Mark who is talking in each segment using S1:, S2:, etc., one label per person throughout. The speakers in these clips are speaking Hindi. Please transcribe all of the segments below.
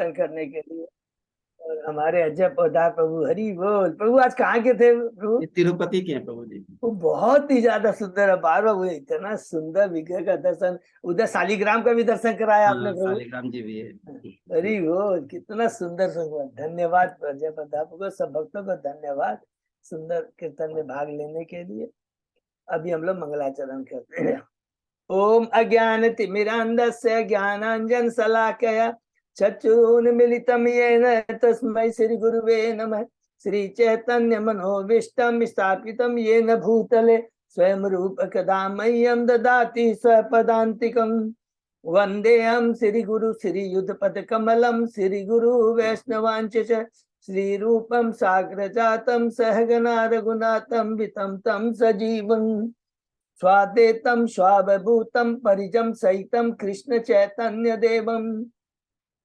S1: कीर्तन करने के लिए। और हमारे अजय पौधा प्रभु, हरि बोल। प्रभु आज कहाँ के थे प्रभु?
S2: ये तिरुपति के हैं प्रभु जी।
S1: वो बहुत ही ज्यादा सुंदर है, बार बार वो इतना सुंदर विग्रह का दर्शन, उधर शालिग्राम का भी दर्शन कराया आपने
S2: हाँ,
S1: प्रभु।
S2: शालिग्राम जी भी है।
S1: अरे वो कितना सुंदर संगवान। धन्यवाद अजय प्रताप को, सब भक्तों को धन्यवाद सुंदर कीर्तन में भाग लेने के लिए। अभी हम लोग मंगलाचरण करते हैं। ओम अज्ञान तिमिरांधस्य ज्ञानांजन शलाकया चक्षुरुन्मीलितं येन तस्मै श्री गुरुवे नमः। श्री चैतन्य मनोभीष्टं स्थापितं येन भूतले स्वयं रूप कदा मह्यं ददाति स्वपदान्तिकम्। वन्देऽहं श्री गुरु श्री युगपद कमलं श्री गुरु वैष्णवांच श्री रूपं साग्रजातं सहगना रघुनाथं वितं तं सजीवं स्वादेतं स्वावभूतं परिजं सहितं कृष्ण चैतन्य देवं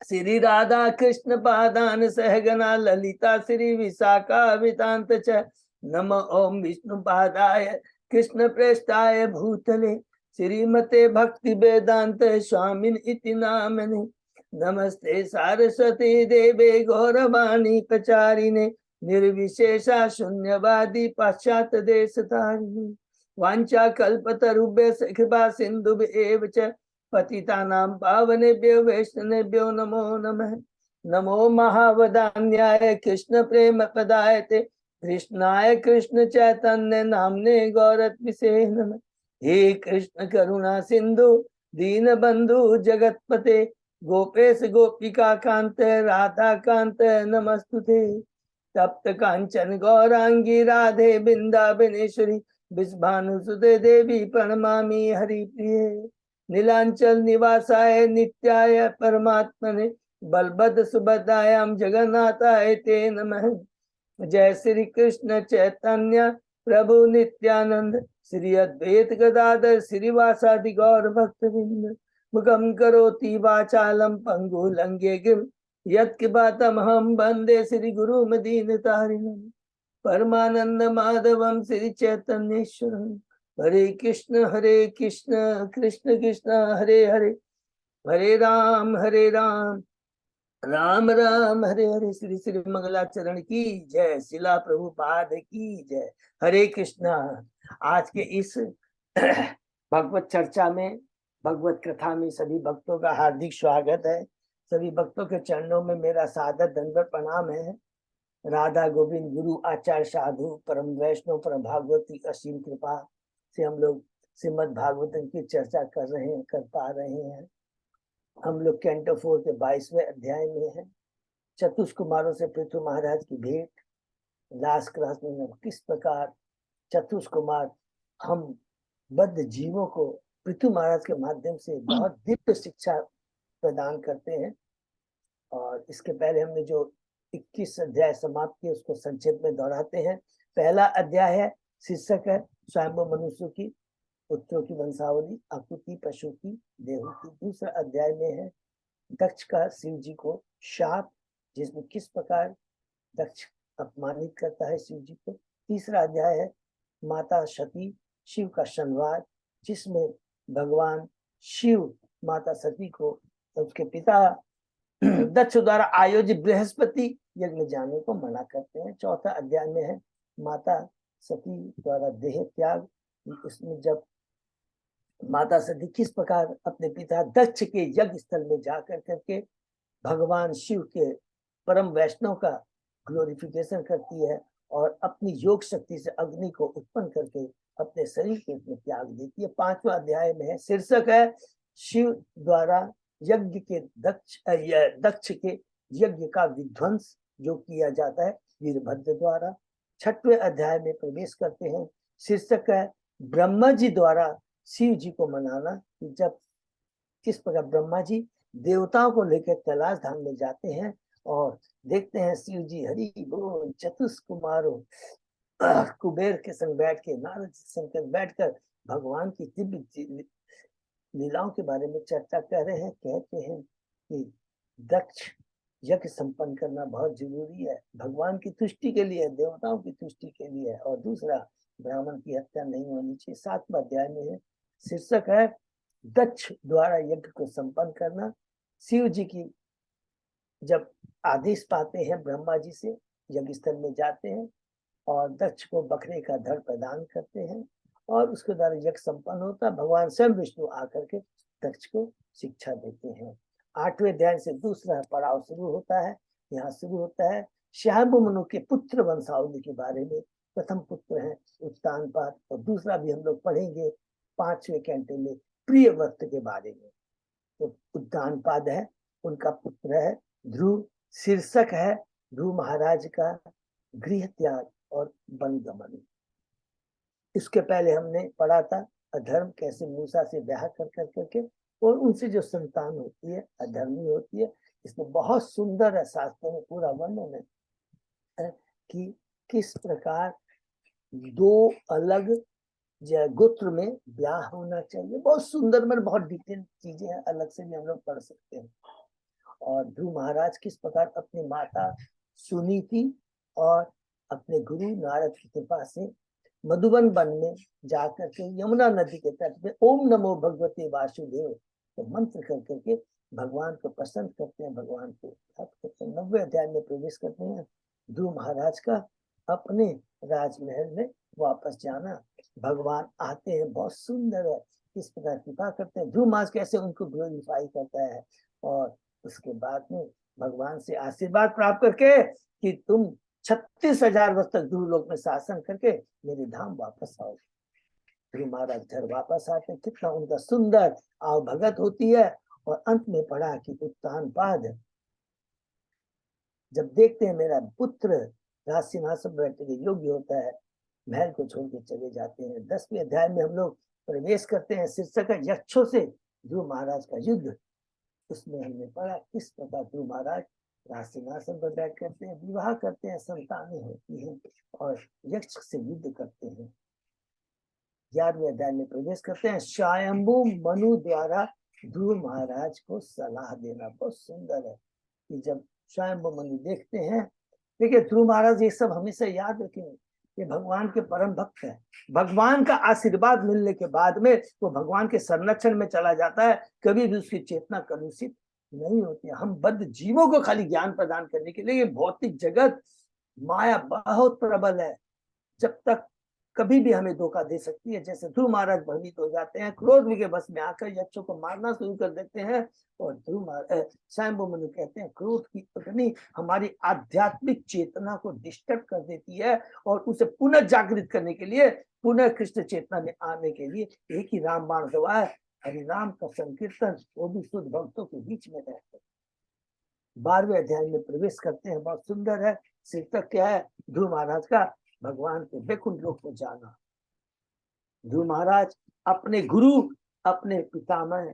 S1: श्री राधा कृष्ण पादान सहगना ललिता श्री विशाखावितांत च नम ओम विष्णु पादाय कृष्ण प्रेष्ठाय भूतले श्रीमते भक्ति वेदांत स्वामिन इति नामने। नमस्ते सारस्वती देवे गौरवाणी प्रचारिणे निर्विशेषा शून्यवादी पाश्चात्य देश तारिणे वांछा कल्पतरुभ्यश्च कृपा सिन्धुभ्येव च पतितानां पावनेभ्यो वैष्णवेभ्यो नमो नमः। नमो महावदान्याय कृष्ण प्रेम पदायते कृष्णाय कृष्ण चैतन्य नामने गौरत्मिषे नमः। हे कृष्ण करुणा सिंधु दीन बंधु जगतपते गोपेश गोपिका कांत राधा कांत नमस्तुते। तप्त कांचन गौरांगी राधे बिंदाबनेश्वरी विश्वानुसुते देवी प्रणमामि हरिप्रिये। नीलांचल निवासाय नित्याय परमात्मने बलभद्र सुभद्रायां जगन्नाथाय ते नमः। जय श्री कृष्ण चैतन्य प्रभु नित्यानंद श्री अद्वैत गदाधर श्रीवासादि गौर भक्तवृंद। मुखं करोति वाचालं पंगु लंघे गिम यत्कृपातमहं वन्दे श्री गुरुं दीनतारिणं परमानंद माधवं श्री चैतन्येश्वरं। हरे कृष्ण कृष्ण कृष्ण हरे हरे, हरे राम राम राम हरे हरे। श्री श्री मंगलाचरण की जय, शिला प्रभुपाद की जय। हरे कृष्णा। आज के इस भगवत चर्चा में, भगवत कथा में सभी भक्तों का हार्दिक स्वागत है। सभी भक्तों के चरणों में मेरा सादर दंडवत प्रणाम है। राधा गोविंद गुरु आचार्य साधु परम वैष्णव परम भागवती असीम कृपा से हम लोग श्रीमद् भागवतम की चर्चा कर पा रहे हैं। हम लोग कैंटो 4 के 22वें अध्याय में हैं। चतुष्कुमारों से पृथु महाराज की भेंट। लास्ट क्लास में किस प्रकार चतुष्कुमार हम बद्ध जीवों को पृथु महाराज के माध्यम से बहुत दिव्य शिक्षा प्रदान करते हैं। और इसके पहले हमने जो 21 अध्याय समाप्त किए उसको संक्षेप में दोहराते हैं। पहला अध्याय है, शीर्षक है स्वयंभू मनुष्य की पुत्रों की वंशावली, आकृति पशु की, देहु की। दूसरा अध्याय में है दक्ष का शिव जी को शाप, जिसमें किस प्रकार दक्ष अपमानित करता है शिव जी को। तीसरा अध्याय है माता सती शिव का संवाद, जिसमें भगवान शिव माता सती को उसके पिता दक्ष द्वारा आयोजित बृहस्पति यज्ञ में जाने को मना करते हैं। चौथा अध्याय में है माता सती द्वारा देह त्याग। उसमें जब माता सती किस प्रकार अपने पिता दक्ष के यज्ञ स्थल में जाकर करके भगवान शिव के परम वैष्णव का ग्लोरिफिकेशन करती है और अपनी योग शक्ति से अग्नि को उत्पन्न करके अपने शरीर के उसमें त्याग देती है। पांचवा अध्याय में है, शीर्षक है शिव द्वारा यज्ञ के दक्ष के यज्ञ का विध्वंस जो किया जाता है वीरभद्र द्वारा। छठवें अध्याय में प्रवेश करते हैं, शीर्षक है ब्रह्मा जी द्वारा शिव जी को मनाना। जब किस प्रकार ब्रह्मा जी देवताओं को लेकर कैलाश धाम में जाते हैं और देखते हैं शिव जी हरि बोल चतुष्कुमारों कुबेर के संग बैठ के, नारद संग बैठकर भगवान की दिव्य लीलाओं के बारे में चर्चा कर रहे हैं। कहते हैं कि दक्ष यज्ञ संपन्न करना बहुत जरूरी है, भगवान की तुष्टि के लिए, देवताओं की तुष्टि के लिए, और दूसरा ब्राह्मण की हत्या नहीं होनी चाहिए। सातवां अध्याय में है, शीर्षक है दक्ष द्वारा यज्ञ को संपन्न करना। शिव जी की जब आदेश पाते हैं ब्रह्मा जी से, यज्ञ स्थल में जाते हैं और दक्ष को बकरे का धड़ प्रदान करते हैं और उसके द्वारा यज्ञ संपन्न होता है। भगवान स्वयं विष्णु आकर के दक्ष को शिक्षा देते हैं। 8वें अध्याय से दूसरा पड़ाव शुरू होता है। यहाँ शुरू होता है श्याम मनु के पुत्र वंशावली के बारे में। प्रथम पुत्र है उत्तानपाद और दूसरा भी हम लोग पढ़ेंगे 5वें कैंटे में प्रियव्रत के बारे में। तो उत्तानपाद है, उनका पुत्र है ध्रुव। शीर्षक है ध्रुव महाराज का गृह त्याग और वनगमन। इसके पहले हमने पढ़ा था अधर्म कैसे मूसा से ब्याह कर करके और उनसे जो संतान होती है अधर्मी होती है। इसमें बहुत सुंदर है, शास्त्रों में पूरा वर्णन है कि किस प्रकार दो अलग गोत्र में ब्याह होना चाहिए। बहुत सुंदर, मतलब बहुत डिटेल चीजें हैं, अलग से भी हम लोग पढ़ सकते हैं। और ध्रुव महाराज किस प्रकार अपनी माता सुनीति और अपने गुरु नारद की कृपा से मधुबन वन में जाकर के यमुना नदी के तट पे ओम नमो भगवते वासुदेव तो मंत्र कर करके भगवान को पसंद करते हैं, भगवान को याद करते हैं। 90वें अध्याय में प्रवेश करते हैं। ध्रुव महाराज का अपने राजमहल में वापस जाना, भगवान आते हैं, बहुत सुंदर है, किस प्रकार कृपा करते हैं। ध्रुव महाराज कैसे उनको ग्लोरीफाई करता है और उसके बाद में भगवान से आशीर्वाद प्राप्त करके कि तुम 36,000 वर्ष तक ध्रुवलोक में शासन करके मेरे धाम वापस आओ। ध्रुव महाराज घर वापस आते, कितना उनका सुंदर आव भगत होती है। और अंत में पढ़ा कि उत्तानपाद जब देखते हैं मेरा पुत्र राज सिंहासन बैठने के योग्य होता है, महल को छोड़ के चले जाते हैं। 10वें अध्याय में हम लोग प्रवेश करते हैं। शीर्षक है यक्षों से ध्रुव महाराज का युद्ध। उसमें हमने पढ़ा किस प्रकार ध्रुव महाराज राज सिंहासन पर बैठ करते हैं, विवाह करते हैं, संतानें होती हैं और यक्ष से युद्ध करते हैं। 11वें अध्याय में प्रवेश करते हैं। स्वयंभू मनु द्वारा ध्रुव महाराज को सलाह देना बहुत सुंदर है कि जब स्वयंभू मनु देखते हैं, देखिए ध्रुव महाराज ये सब हमेशा याद रखेंगे, ये भगवान के परम भक्त है। भगवान का आशीर्वाद मिलने के बाद में वो भगवान के संरक्षण में चला जाता है, कभी भी उसकी चेतना कलुषित नहीं होती है। हम बद्ध जीवों को खाली ज्ञान प्रदान करने के लिए, ये भौतिक जगत माया बहुत प्रबल है, जब तक कभी भी हमें धोखा दे सकती है। जैसे ध्रुव महाराज भ्रमित हो जाते हैं, क्रोध के बस में आकर यक्षों को मारना शुरू कर देते हैं और ध्रुव महाराज स्वयंभू मनु कहते हैं क्रोध की अग्नि हमारी आध्यात्मिक चेतना को डिस्टर्ब कर देती है और उसे पुनः जागृत करने के लिए, पुनः कृष्ण चेतना में आने के लिए एक ही राम बाण दवा है, हरिनाम का संकीर्तन, वो भी शुद्ध भक्तों के बीच में रहते। 12वें अध्याय में प्रवेश करते हैं, बहुत सुंदर है। शीर्षक क्या है? ध्रुव महाराज का भगवान के वैकुंठ लोक को जाना। ध्रुव महाराज अपने गुरु, अपने पितामह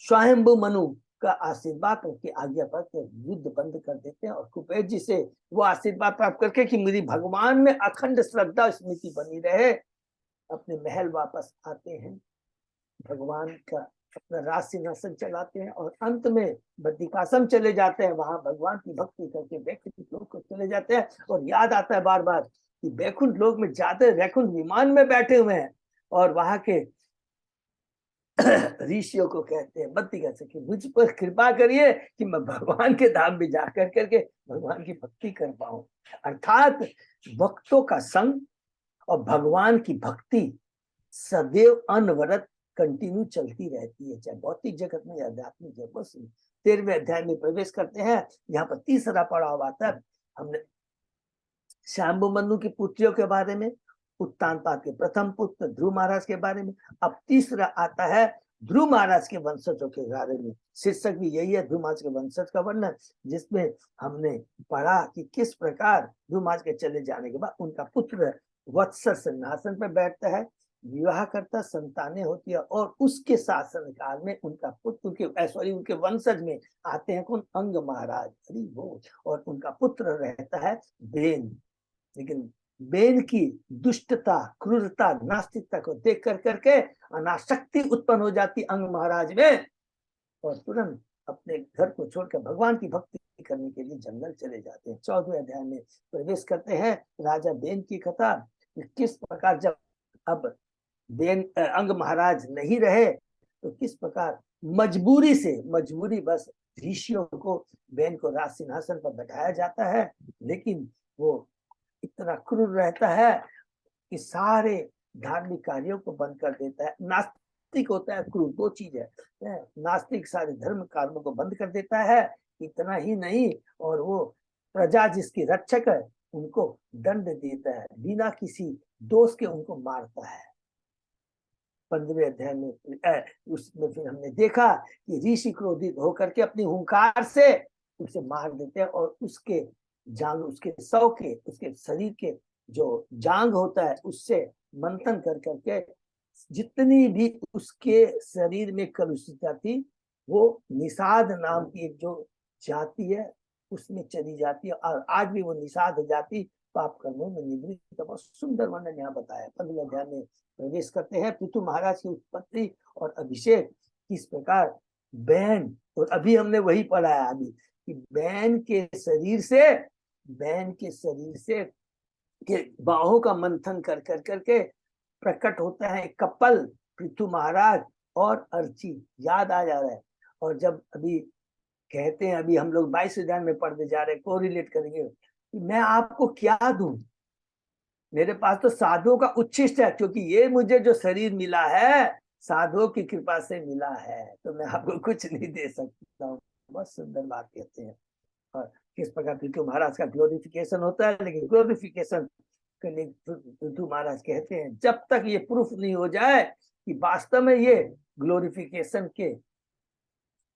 S1: स्वयंभू मनु का आशीर्वाद करके आज्ञा पाकर युद्ध बंद कर देते हैं और कुबेर जी से वो आशीर्वाद प्राप्त करके कि मेरी भगवान में अखंड श्रद्धा स्मृति बनी रहे, अपने महल वापस आते हैं। भगवान का अपना राज सिंहासन चलाते हैं और अंत में बद्रिकाश्रम चले जाते हैं। वहां भगवान की भक्ति करके वैकुंठ लोक को चले जाते हैं और याद आता है बार बार कि वैकुंठ लोक में जाते वैकुंठ विमान में बैठे हुए हैं और वहां के ऋषियों को कहते हैं बद्रिका से कि मुझ पर कृपा करिए कि मैं भगवान के धाम में जाकर करके भगवान की भक्ति कर पाऊं। अर्थात भक्तों का संग और भगवान की भक्ति सदैव अनवरत कंटिन्यू चलती रहती है, चाहे भौतिक जगत में या आध्यात्मिक जगत में। 13वें अध्याय में प्रवेश करते हैं। यहाँ पर तीसरा पड़ाव आता है। हमने शंभु मनु की पुत्रियों के बारे में, उत्तानपाद के प्रथम पुत्र ध्रुव महाराज के बारे में, अब तीसरा आता है ध्रुव महाराज के वंशजों के बारे में। शीर्षक भी यही है, ध्रुव महाराज के वंशज का वर्णन, जिसमें हमने पढ़ा कि किस प्रकार ध्रुव महाराज के चले जाने के बाद उनका पुत्र वत्सर सिंहासन पर बैठता है, विवाह करता, संतानें होती है और उसके शासन काल में उनका पुत्र उनके वंशज में आते हैं कौन? अंग महाराज, हरि बोल। और उनका पुत्र रहता है बेन। लेकिन बेन की दुष्टता, क्रूरता, नास्तिकता को देख कर करके अनासक्ति उत्पन्न हो जाती अंग महाराज में और तुरंत अपने घर को छोड़कर भगवान की भक्ति करने के लिए जंगल चले जाते हैं। 14वें अध्याय में प्रवेश करते हैं। राजा बेन की कथा, किस प्रकार जब अब बेन अंग महाराज नहीं रहे तो किस प्रकार मजबूरी से, मजबूरी बस ऋषियों को, बहन को राज सिंहासन पर बैठाया जाता है, लेकिन वो इतना क्रूर रहता है कि सारे धार्मिक कार्यों को बंद कर देता है। नास्तिक होता है क्रूर, दो चीज है। नास्तिक सारे धर्म कर्मों को बंद कर देता है, इतना ही नहीं, और वो प्रजा जिसकी रक्षक है उनको दंड देता है, बिना किसी दोष के उनको मारता है। 15वें अध्याय में उसमें फिर हमने देखा कि ऋषि क्रोधित होकर के अपनी हुंकार से उसे मार देते हैं, और उसके जांग, उसके सौ के, उसके शरीर के जो जांग होता है उससे मंथन कर करके जितनी भी उसके शरीर में कलुषिता थी वो निषाद नाम की एक जो जाति है उसमें चली जाती है, और आज भी वो निषाद जाति पाप कर्मों में निवृत्त। बहुत सुंदर वर्णन यहाँ बताया। 15वें अध्याय में प्रवेश करते हैं। पृथु महाराज की उत्पत्ति और अभिषेक किस प्रकार बैन, और अभी हमने वही पढ़ा है अभी कि बैन के शरीर से के बाहों का मंथन कर कर करके प्रकट होता है कपल, पृथु महाराज और अर्ची, याद आ जा रहा है। और जब अभी कहते हैं, अभी हम लोग 22 अध्याय में पढ़ने जा रहे हैं, को रिलेट करेंगे कि मैं आपको क्या दूं, मेरे पास तो साधुओं का उच्छिष्ट है, क्योंकि ये मुझे जो शरीर मिला है साधुओं की कृपा से मिला है, तो मैं आपको कुछ नहीं दे सकता हूँ। बहुत सुंदर बात कहते हैं। और किस प्रकार पृथु महाराज का ग्लोरिफिकेशन होता है, लेकिन ग्लोरिफिकेशन के लिए पृथु महाराज कहते हैं जब तक ये प्रूफ नहीं हो जाए कि वास्तव में ये ग्लोरिफिकेशन के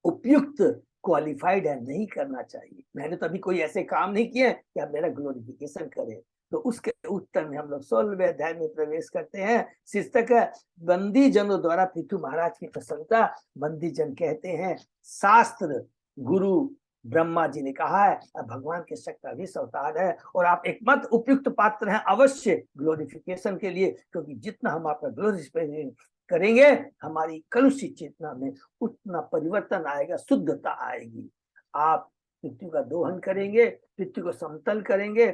S1: उपयुक्त क्वालिफाइड है, नहीं करना चाहिए। मैंने तो अभी कोई ऐसे काम नहीं किए कि आप मेरा ग्लोरिफिकेशन करें। तो उसके उत्तर में हम लोग 16वें अध्याय में प्रवेश करते हैं। शीर्षक है बंदी जनों द्वारा पृथु महाराज की प्रशंसा। बंदी जन कहते हैं शास्त्र गुरु ब्रह्मा जी ने कहा है, भगवान के शक्ति का भी अवतार है, और आप एकमात्र उपयुक्त पात्र हैं अवश्य ग्लोरिफिकेशन के लिए, क्योंकि जितना हम आपका ग्लोरिफिकेशन करेंगे हमारी कलुषित चेतना में उतना परिवर्तन आएगा, शुद्धता आएगी। आप पृथ्वी का दोहन करेंगे, पृथ्वी को समतल करेंगे,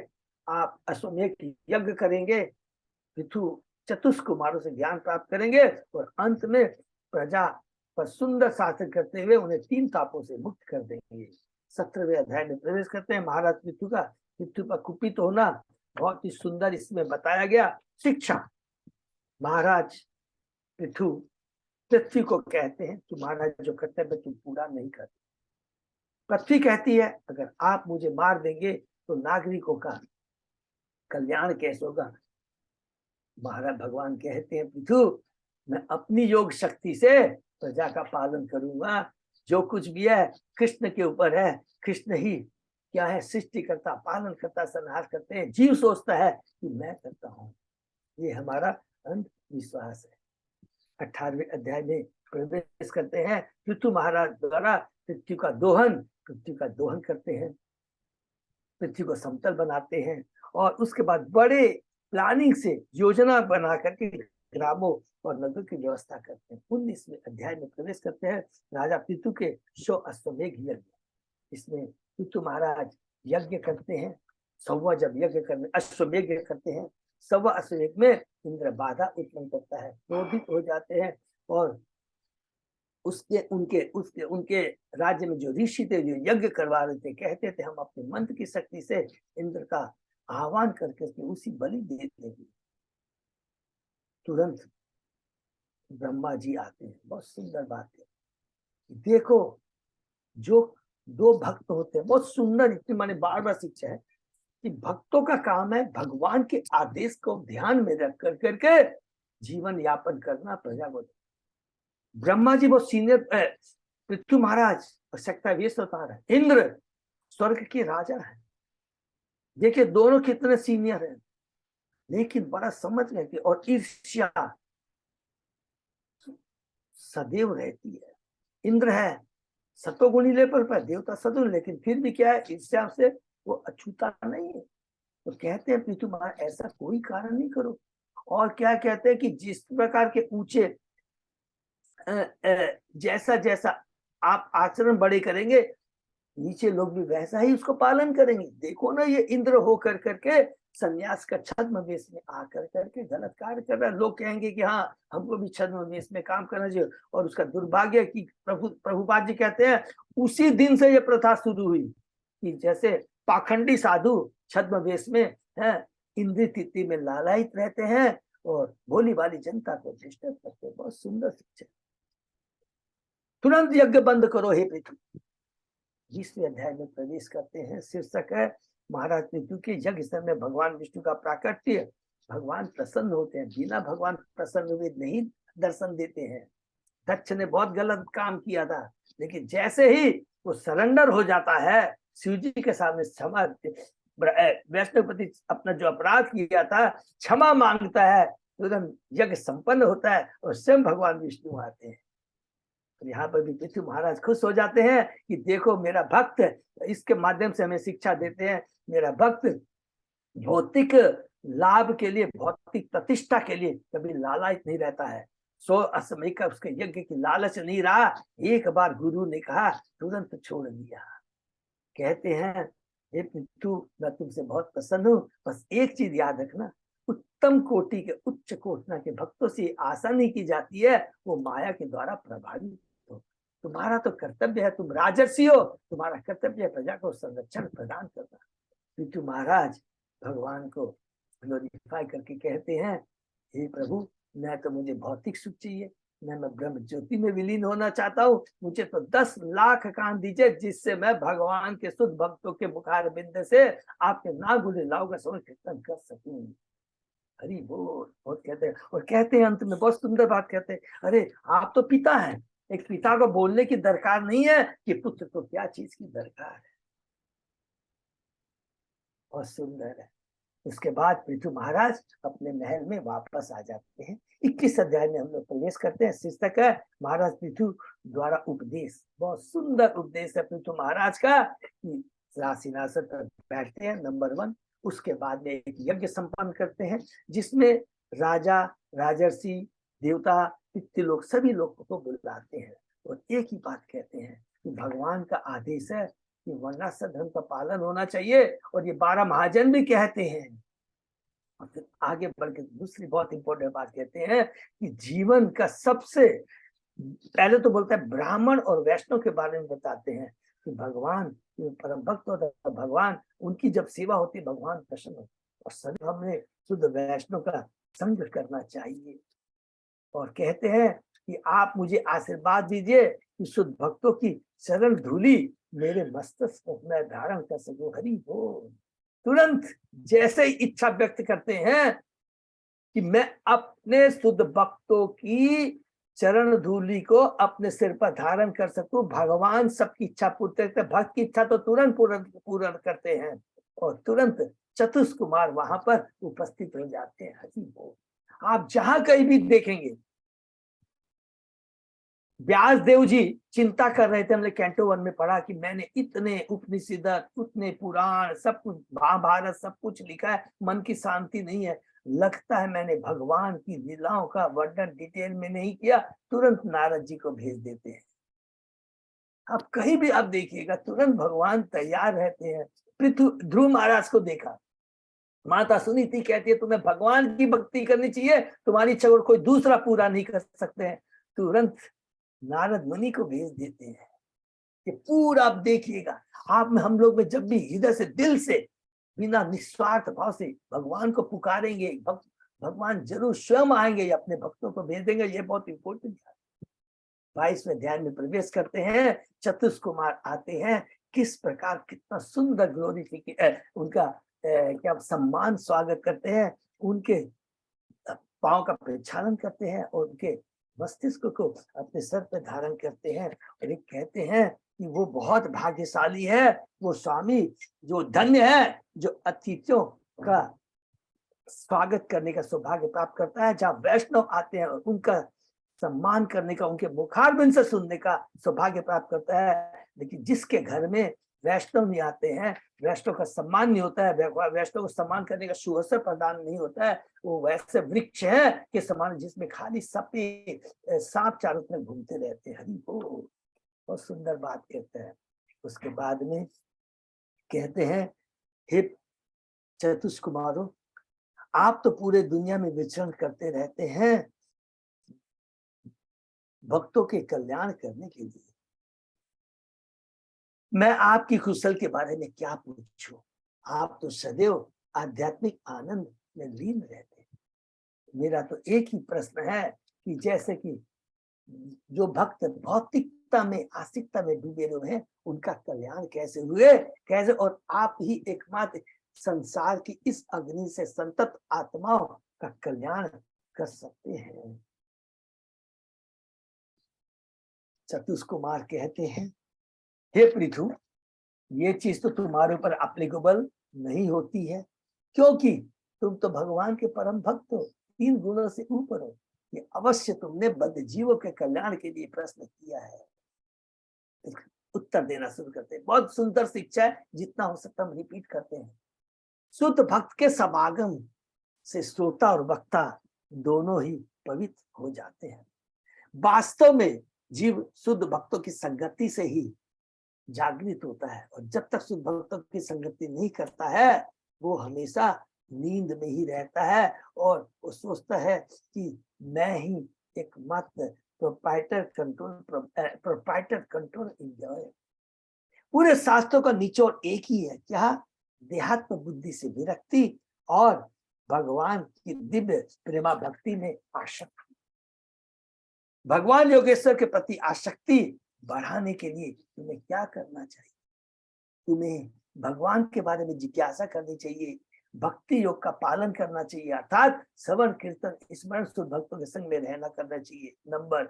S1: आप अश्वमेध यज्ञ करेंगे, पृथु चतुष्कुमारों से ज्ञान प्राप्त करेंगे, और अंत में प्रजा पर सुंदर शासन करते हुए उन्हें 3 तापों से मुक्त कर देंगे। 17वें अध्याय में प्रवेश करते हैं। महाराज पृथ्वी पर कुपित होना बहुत ही सुंदर इसमें बताया गया। शिक्षा, महाराज पृथ्वी को कहते हैं तुम्हारा जो कर्तव्य तुम पूरा नहीं करते। पृथ्वी कहती है अगर आप मुझे मार देंगे तो नागरिकों का कल्याण कैसे होगा। महाराज भगवान कहते हैं पृथ्वी, मैं अपनी योग शक्ति से प्रजा का पालन करूंगा, जो कुछ भी है कृष्ण के ऊपर है। कृष्ण ही क्या है, सृष्टि करता, पालन करता, संहार करते हैं। जीव सोचता है कि मैं करता हूँ, ये हमारा अंधविश्वास है। 18वें अध्याय में प्रवेश करते हैं। पृथु महाराज द्वारा पृथ्वी का दोहन करते हैं, पृथ्वी को समतल बनाते हैं, और उसके बाद बड़े प्लानिंग से योजना बना करके ग्रामों और नगर की व्यवस्था करते हैं। 19वें अध्याय में प्रवेश करते हैं। राजा पृथु के 100 अश्वमेध यज्ञ, इसमें पृथु महाराज यज्ञ करते हैं। 100वां जब यज्ञ करने अश्वमेध करते हैं, 100वां अश्वमेध में इंद्र बाधा उत्पन्न करता है, क्रोधित हो जाते हैं, और उनके राज्य में जो ऋषि थे जो यज्ञ करवा रहे थे, कहते थे हम अपने मंत्र की शक्ति से इंद्र का आह्वान करके उसी बलि दे देंगे। तुरंत ब्रह्मा जी आते हैं। बहुत सुंदर बात है, देखो जो 2 भक्त होते हैं, बहुत सुंदर, इतनी माने बार शिक्षा है कि भक्तों का काम है भगवान के आदेश को ध्यान में रख कर करके जीवन यापन करना प्रजा को। ब्रह्मा जी बहुत सीनियर, पृथ्वी महाराज शक्ति वेश अवतार है, इंद्र स्वर्ग के राजा है। देखिए दोनों कितने सीनियर हैं, लेकिन बड़ा समझ रहती है, और ईर्ष्या सदैव रहती है। इंद्र है सतोगुणी लेवल पर, देवता सदुन, लेकिन फिर भी क्या है, ईर्ष्या से वो अछूता नहीं है। तो कहते हैं पृथु महाराज ऐसा कोई कारण नहीं करो। और क्या कहते हैं कि जिस प्रकार के ऊंचे जैसा जैसा आप आचरण बड़े करेंगे, नीचे लोग भी वैसा ही उसको पालन करेंगे। देखो ना ये इंद्र हो कर करके सन्यास का छद्म वेश में आकर करके गलत कार्य कर रहा है। लोग कहेंगे कि हाँ हमको भी छद्म वेश में काम करना चाहिए, और उसका दुर्भाग्य कि प्रभुपाद जी कहते हैं उसी दिन से ये प्रथा शुरू हुई कि जैसे पाखंडी साधु छद्म वेश में है, इंद्रिय तृप्ति में लालायित रहते हैं और भोली भाली जनता को डिस्टर्ब करते हैं। बहुत सुंदर शिक्षा। तुरंत यज्ञ बंद करो हे पृथ्वी। 20वें अध्याय में प्रवेश करते हैं। शीर्षक है महाराज पृथु के यज्ञ समय भगवान विष्णु का प्राकट्य। भगवान प्रसन्न होते हैं, बिना भगवान प्रसन्न हुए नहीं दर्शन देते हैं। दक्ष ने बहुत गलत काम किया था, लेकिन जैसे ही वो सरेंडर हो जाता है शिव जी के सामने, क्षमा वैष्णवपति अपना जो अपराध किया था क्षमा मांगता है, तुरंत यज्ञ संपन्न होता है और स्वयं भगवान विष्णु आते हैं। तो यहाँ पर भी पृथ्वी महाराज खुश हो जाते हैं कि देखो मेरा भक्त, इसके माध्यम से हमें शिक्षा देते हैं, मेरा भक्त भौतिक लाभ के लिए, भौतिक प्रतिष्ठा के लिए कभी लालच नहीं रहता है। सो असमय का उसके यज्ञ की लालच नहीं रहा। एक बार गुरु ने कहा तुरंत छोड़ दिया। कहते हैं हे पृथु मैं तुमसे बहुत प्रसन्न हूँ, बस एक चीज याद रखना, उत्तम कोटि के उच्च कोटना के भक्तों से आशा नहीं की जाती है वो माया के द्वारा प्रभावित हो। तुम्हारा तो कर्तव्य है, तुम राजर्षि हो, तुम्हारा कर्तव्य है प्रजा को संरक्षण प्रदान करना। पृथु महाराज भगवान को ग्लोरीफाई करके कहते हैं हे प्रभु न तो मुझे भौतिक सुख चाहिए, न मैं ब्रह्म ज्योति में विलीन होना चाहता हूँ, मुझे तो 10 लाख कान दीजिए जिससे मैं भगवान के शुद्ध भक्तों के मुखार बिंद से आपके नाम गुलाव का समय कीर्तन कर सकूं। हरि बोल। बहुत कहते हैं, और कहते हैं अंत में बहुत सुंदर बात कहते हैं, अरे आप तो पिता हैं, एक पिता को बोलने की दरकार नहीं है कि पुत्र को क्या चीज की दरकार है। बहुत सुंदर है। उसके बाद पृथु महाराज अपने महल में वापस आ जाते हैं। 21 अध्याय में हम लोग प्रवेश करते हैं। शीर्षक है महाराज पृथु द्वारा उपदेश। बहुत सुंदर उपदेश है पृथु महाराज का कि सिंहासन पर बैठते हैं नंबर 1। उसके बाद में एक यज्ञ संपन्न करते हैं जिसमें राजा, राजर्षि, देवता, पितृ लोग सभी लोगों को बुलाते हैं और एक ही बात कहते हैं कि भगवान का आदेश है कि वर्णाश्रम धर्म का पालन होना चाहिए, और ये 12 महाजन भी कहते हैं। और फिर आगे बढ़ के दूसरी बहुत इंपॉर्टेंट बात कहते हैं कि जीवन का सबसे पहले तो बोलता है ब्राह्मण और वैष्णव के बारे में बताते हैं कि भगवान परम भक्त होता है, भगवान उनकी जब सेवा होती है भगवान प्रसन्न होते, और सभी हमने शुद्ध वैष्णव का संग करना चाहिए। और कहते हैं कि आप मुझे आशीर्वाद दीजिए कि शुद्ध भक्तों की चरण धूली मेरे मस्तक में धारण कर सकूं। हरि बोल। तुरंत जैसे ही इच्छा व्यक्त करते हैं कि मैं अपने शुद्ध भक्तों की चरण धूली को अपने सिर पर धारण कर सकूं, भगवान सबकी इच्छा पूर्ण करते हैं। भक्त की इच्छा तो तुरंत पूर्ण करते हैं और तुरंत चतुष कुमार वहां पर उपस्थित हो जाते हैं। हरि बोल। आप जहां कहीं भी देखेंगे, व्यास देव जी चिंता कर रहे थे, हमने कैंटो 1 में पढ़ा कि मैंने इतने उपनिषद, उतने पुराण, सब कुछ महाभारत सब कुछ लिखा है, मन की शांति नहीं है, लगता है मैंने भगवान की लीलाओं का वर्णन डिटेल में नहीं किया। तुरंत नारद जी को भेज देते हैं। आप कहीं भी आप देखिएगा तुरंत भगवान तैयार रहते हैं। पृथु ध्रुव महाराज को देखा, माता सुनीति कहती है तुम्हें भगवान की भक्ति करनी चाहिए, तुम्हारी इच्छा कोई दूसरा पूरा नहीं कर सकते हैं। तुरंत नारद मुनि को भेज देते हैं कि पूरा आप देखिएगा। आप में, हम लोग में जब भी हृदय से, दिल से, बिना निस्वार्थ भाव से भगवान को पुकारेंगे, भगवान जरूर स्वयं आएंगे, अपने भक्तों को भेज देंगे। ये बहुत इंपॉर्टेंट है। 22वें ध्यान में प्रवेश करते हैं। चतुष कुमार आते हैं, किस प्रकार कितना सुंदर ग्लोरीफिकेशन, उनका क्या सम्मान स्वागत करते हैं, उनके पांव का प्रक्षालन करते हैं और उनके मस्तिष्क को अपने सर पे धारण करते हैं। और एक कहते हैं कि वो बहुत भाग्यशाली है, वो स्वामी जो धन्य है, जो अतिथियों का स्वागत करने का सौभाग्य प्राप्त करता है। जहाँ वैष्णव आते हैं और उनका सम्मान करने का, उनके मुखारबिंद से सुनने का सौभाग्य प्राप्त करता है। लेकिन जिसके घर में वैष्णव नहीं आते हैं, वैष्णव का सम्मान नहीं होता है, वैष्णव को सम्मान करने का सुअवसर प्रदान नहीं होता है, वो वैसे वृक्ष है कि समान जिसमें खाली सांप चारों तरफ घूमते रहते हैं। हरि बोल। बहुत सुंदर बात कहते हैं। उसके बाद में कहते हैं हे चतुष्कुमारों, आप तो पूरे दुनिया में विचरण करते रहते हैं भक्तों के कल्याण करने के लिए। मैं आपकी कुशल के बारे में क्या पूछूं? आप तो सदैव आध्यात्मिक आनंद में लीन रहते हैं। मेरा तो एक ही प्रश्न है कि जैसे कि जो भक्त भौतिकता में आस्तिकता में डूबे हुए हैं, उनका कल्याण कैसे हुए, कैसे? और आप ही एकमात्र संसार की इस अग्नि से संतप्त आत्माओं का कल्याण कर सकते हैं। चतुष्कुमार कहते हैं, हे पृथु, ये चीज तो तुम्हारे ऊपर एप्लीकेबल नहीं होती है, क्योंकि तुम तो भगवान के परम भक्त हो, 3 गुणों से ऊपर हो। ये अवश्य तुमने बद्ध जीवों के कल्याण के लिए प्रश्न किया है। उत्तर देना शुरू करते हैं। बहुत सुंदर शिक्षा है, जितना हो सकता हम रिपीट करते हैं। शुद्ध भक्त के समागम से श्रोता और वक्ता दोनों ही पवित्र हो जाते हैं। वास्तव में जीव शुद्ध भक्तों की संगति से ही जागृत होता है, और जब तक शुद्ध भक्तों की संगति नहीं करता है, वो हमेशा नींद में ही रहता है, और वो सोचता है कि मैं ही एकमात्र प्रोप्राइटर कंट्रोल एंजॉय। पूरे शास्त्रों का निचोड़ एक ही है, क्या? देहात्म बुद्धि से विरक्ति और भगवान की दिव्य प्रेमा भक्ति में आसक्ति। भगवान योगेश्वर के प्रति आसक्ति बढ़ाने के लिए तुम्हें क्या करना चाहिए? तुम्हें भगवान के बारे में जिज्ञासा करनी चाहिए, भक्ति योग का पालन करना चाहिए, अर्थात श्रवण कीर्तन स्मरण शुद्ध भक्तों के संग में रहना करना चाहिए। नंबर,